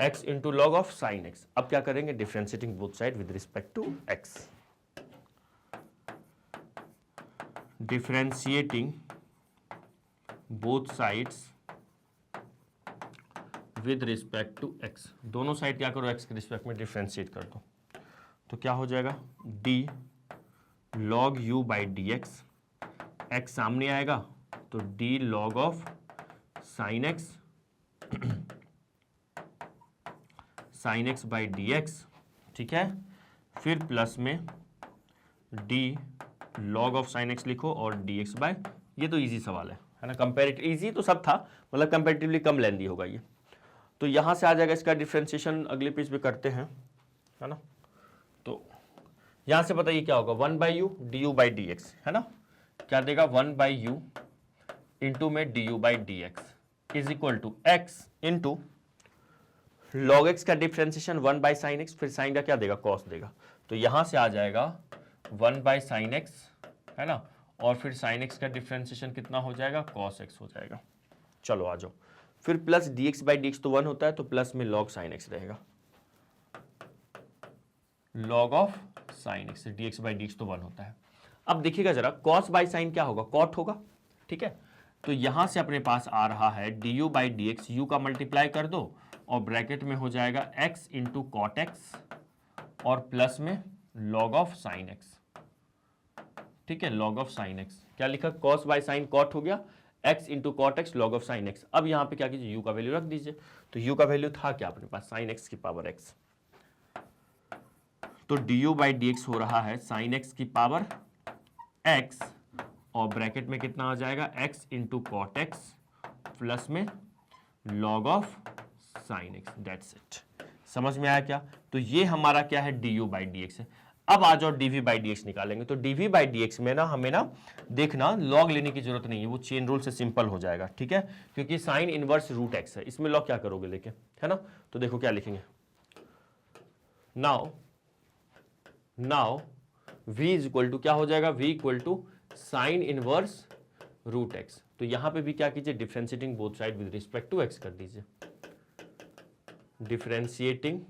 A: x into log of sine x. अब क्या करेंगे, differentiating both side with respect to x, differentiating both sides with respect to x, दोनों साइड क्या करो, x के रिस्पेक्ट में डिफरेंशिएट कर दो। तो क्या हो जाएगा, d log u by d x, x सामने आएगा तो d log of sine x, sine x by d x, ठीक है, फिर प्लस में d log of sine x लिखो और डी एक्स बाई, ये तो इजी सवाल है ना, कंपेरेटिव इजी तो सब था, मतलब कंपेरेटिवली कम लेंदी होगा ये। तो यहां से आ जाएगा, इसका डिफरेंशिएशन अगले पेज पे करते हैं, है ना। तो यहां से बताइए क्या होगा, 1 by u d u by d x, है ना, क्या देगा 1 बाई यू इंटू में d u by d x is equal to x into log x का डिफरेंशिएशन 1 बाई साइन एक्स, फिर साइन का क्या देगा, कॉस देगा। तो यहां से आ जाएगा 1 बाई साइन एक्स, है ना, और फिर साइन एक्स का डिफरेंशिएशन कितना हो जाएगा, कॉस एक्स हो जाएगा। चलो आ जाओ, फिर plus D x by d x तो 1 होता है, तो प्लस में लॉग साइन एक्स रहेगा, log of sine x, D x by d x तो 1 होता है। अब देखिएगा जरा, कॉस बाई साइन क्या होगा, कॉट होगा, ठीक है। तो यहां से अपने पास आ रहा है d u by d x, you का मल्टीप्लाई कर दो और ब्रैकेट में हो जाएगा x इंटू कॉट एक्स और प्लस में लॉग ऑफ साइन एक्स, ठीक है, लॉग ऑफ साइन एक्स, क्या लिखा, कॉस बाई साइन कॉट हो गया, x into cot x log of sine x. अब यहां पे क्या कीजिए, u का वैल्यू रख दीजिए, तो u का वैल्यू था क्या अपने पास, साइन एक्स की पावर x, तो d u by d x हो रहा है साइन एक्स की पावर x, और ब्रैकेट में कितना आ जाएगा, x into cot x plus में log of sine x, that's it. समझ में आया क्या, तो ये हमारा क्या है, d u by d x है। अब आ जाओ डीवी बाई डी एक्स निकालेंगे, तो डीवी बाई डी एक्स में ना हमें ना देखना लॉग लेने की जरूरत नहीं है, वो चेन रूल से सिंपल हो जाएगा, ठीक है, क्योंकि साइन इनवर्स रूट एक्स है, इसमें लॉग क्या करोगे लेके, है ना। तो देखो क्या लिखेंगे, now v is equal to क्या हो जाएगा, v equal to sine inverse root x. तो यहां पे भी क्या कीजिए, differentiating both side with respect to x कर दीजिए, डिफरेंशिएटिंग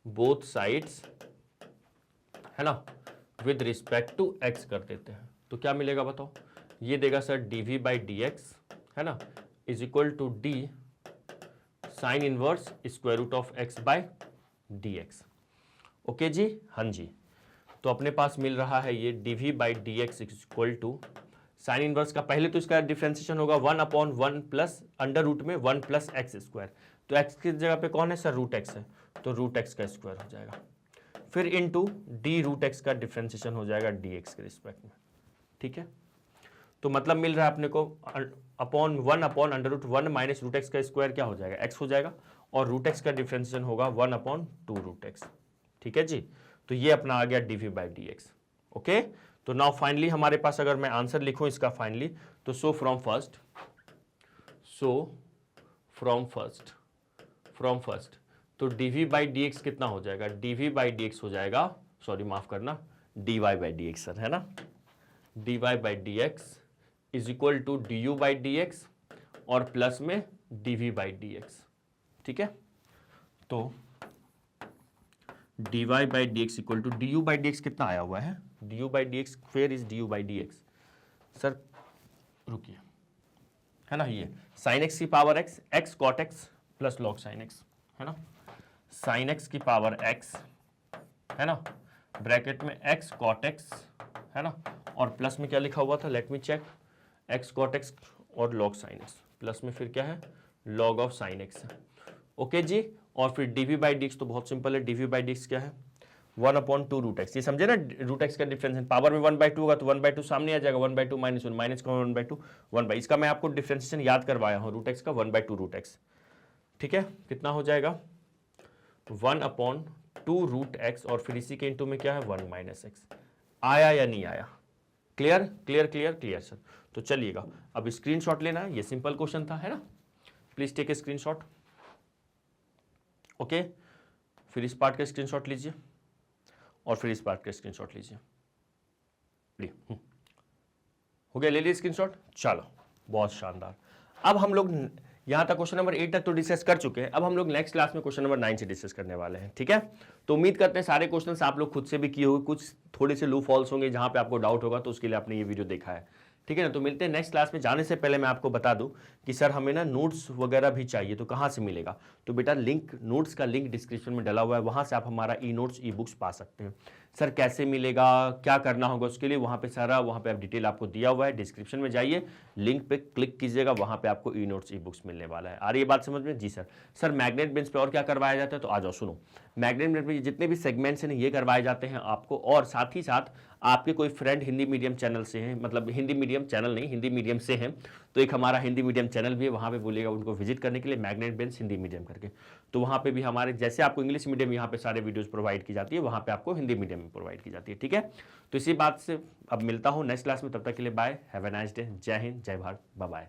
A: बोथ साइड्स है ना, विद रिस्पेक्ट टू एक्स कर देते हैं, तो क्या मिलेगा बताओ, ये देगा sir dv by d x, है ना, is equal to d sine inverse square root of x by d x. Okay जी, हाँ जी, तो अपने पास मिल रहा है ये dv by d x equal to sine inverse का, पहले तो इसका डिफ्रेंसिएशन होगा 1/1 प्लस अंडर रूट में 1 प्लस एक्स स्क्वायर, तो एक्स की जगह पे कौन है सर, रूट एक्स है, तो रूट एक्स का स्क्वायर हो जाएगा, फिर इनटू डी रूट एक्स का डिफ्रेंसिएशन हो जाएगा डी एक्स के रिस्पेक्ट में। ठीक है, तो मतलब मिल रहा है अपने को upon 1 under root 1 minus root x का स्क्वायर क्या हो जाएगा, एक्स हो जाएगा, और रूट एक्स का डिफ्रेंसिएशन होगा 1/2 रूट एक्स। ठीक है जी, तो ये अपना आ गया dv by d x. Okay, तो नाउ फाइनली हमारे पास अगर मैं आंसर लिखूं इसका फाइनली, तो सो फ्रॉम फर्स्ट तो dv बाई डी एक्स कितना हो जाएगा, dv बाई डी एक्स हो जाएगा, सॉरी माफ करना, dy by d x sir, है ना, dy by d x is equal to du by d x और प्लस में dv बाई डी एक्स। ठीक है, तो dy by d x equal to du by d x कितना आया हुआ है, du by d x, fair is du by d x, sir रुकिए, है ना, ये साइन एक्स की power x, x cot x plus log sine x, है ना, साइन x की पावर x, है ना, ब्रैकेट में x कॉट x, है ना, और प्लस में क्या लिखा हुआ था, let me check, x cot x और लॉग साइन x, प्लस में फिर क्या है, लॉग ऑफ साइन x है। ओके जी, और फिर dv बाई डी एक्स तो बहुत सिंपल है, dv बाई डी एक्स क्या है, 1/2 रूट एक्स, ये समझे ना, रूट एक्स का डिफरेंस पावर में 1/2 होगा तो 1/2 सामने आ जाएगा, 1/2 माइनस 1 माइनस का 1/2 1/, इसका मैं आपको डिफरेंशिएशन याद करवाया हूँ, रूट एक्स का 1/2 रूट एक्स। ठीक है, कितना हो जाएगा 1/2 रूट एक्स, और फिर इसी के इंटू में क्या है 1 माइनस एक्स। आया या नहीं आया, clear clear clear clear sir. तो चलिएगा अब स्क्रीनशॉट लेना है, ये सिंपल क्वेश्चन था, है ना, please take a screenshot. Okay, फिर इस पार्ट का स्क्रीनशॉट लीजिए और फिर इस पार्ट का स्क्रीनशॉट लीजिए, हो गया, ले लीजिए स्क्रीनशॉट, चलो बहुत शानदार। अब हम लोग यहां तक क्वेश्चन नंबर 8 तक तो डिस्कस कर चुके हैं, अब हम लोग नेक्स्ट क्लास में क्वेश्चन नंबर 9 से डिस्कस करने वाले हैं। ठीक है, तो उम्मीद करते हैं सारे क्वेश्चंस आप लोग खुद से भी किए होंगे, कुछ थोड़े से लू फॉल्स होंगे जहां पे आपको डाउट होगा, तो उसके लिए आपने ये वीडियो देखा है। ठीक है ना, तो मिलते हैं नेक्स्ट क्लास में। जाने से पहले मैं आपको बता दूं कि सर हमें ना नोट्स वगैरह भी चाहिए, तो कहाँ से मिलेगा, तो बेटा लिंक, नोट्स का लिंक डिस्क्रिप्शन में डला हुआ है, वहाँ से आप हमारा ई नोट्स ई बुक्स पा सकते हैं। सर कैसे मिलेगा, क्या करना होगा उसके लिए, वहाँ पे सारा वहाँ पे आप डिटेल आपको दिया हुआ है, डिस्क्रिप्शन में जाइए, लिंक पे क्लिक कीजिएगा, वहाँ पे आपको ई नोट्स ई बुक्स मिलने वाला है। आ रही है बात समझ में? जी सर। सर मैग्नेट बेंच पे और क्या करवाया जाता है, तो आ जाओ सुनो, मैग्नेट बेंच पे जितने भी सेगमेंट्स हैं ये करवाए जाते हैं आपको, और साथ ही साथ आपके कोई फ्रेंड हिंदी मीडियम चैनल से हैं, मतलब हिंदी मीडियम चैनल नहीं, हिंदी मीडियम से हैं, तो एक हमारा हिंदी मीडियम चैनल भी है, वहाँ पे बोलिएगा उनको विजिट करने के लिए, मैग्नेट बेंच हिंदी मीडियम करके, तो वहाँ पे भी हमारे जैसे आपको इंग्लिश मीडियम यहाँ पे सारे वीडियोस प्रोवाइड की जाती है, वहाँ पे आपको हिंदी मीडियम में प्रोवाइड की जाती है। ठीक है, तो इसी बात से अब मिलता हूँ नेक्स्ट क्लास में, तब तक के लिए bye, have a nice day, जय हिंद, जय भारत, बाय बाय।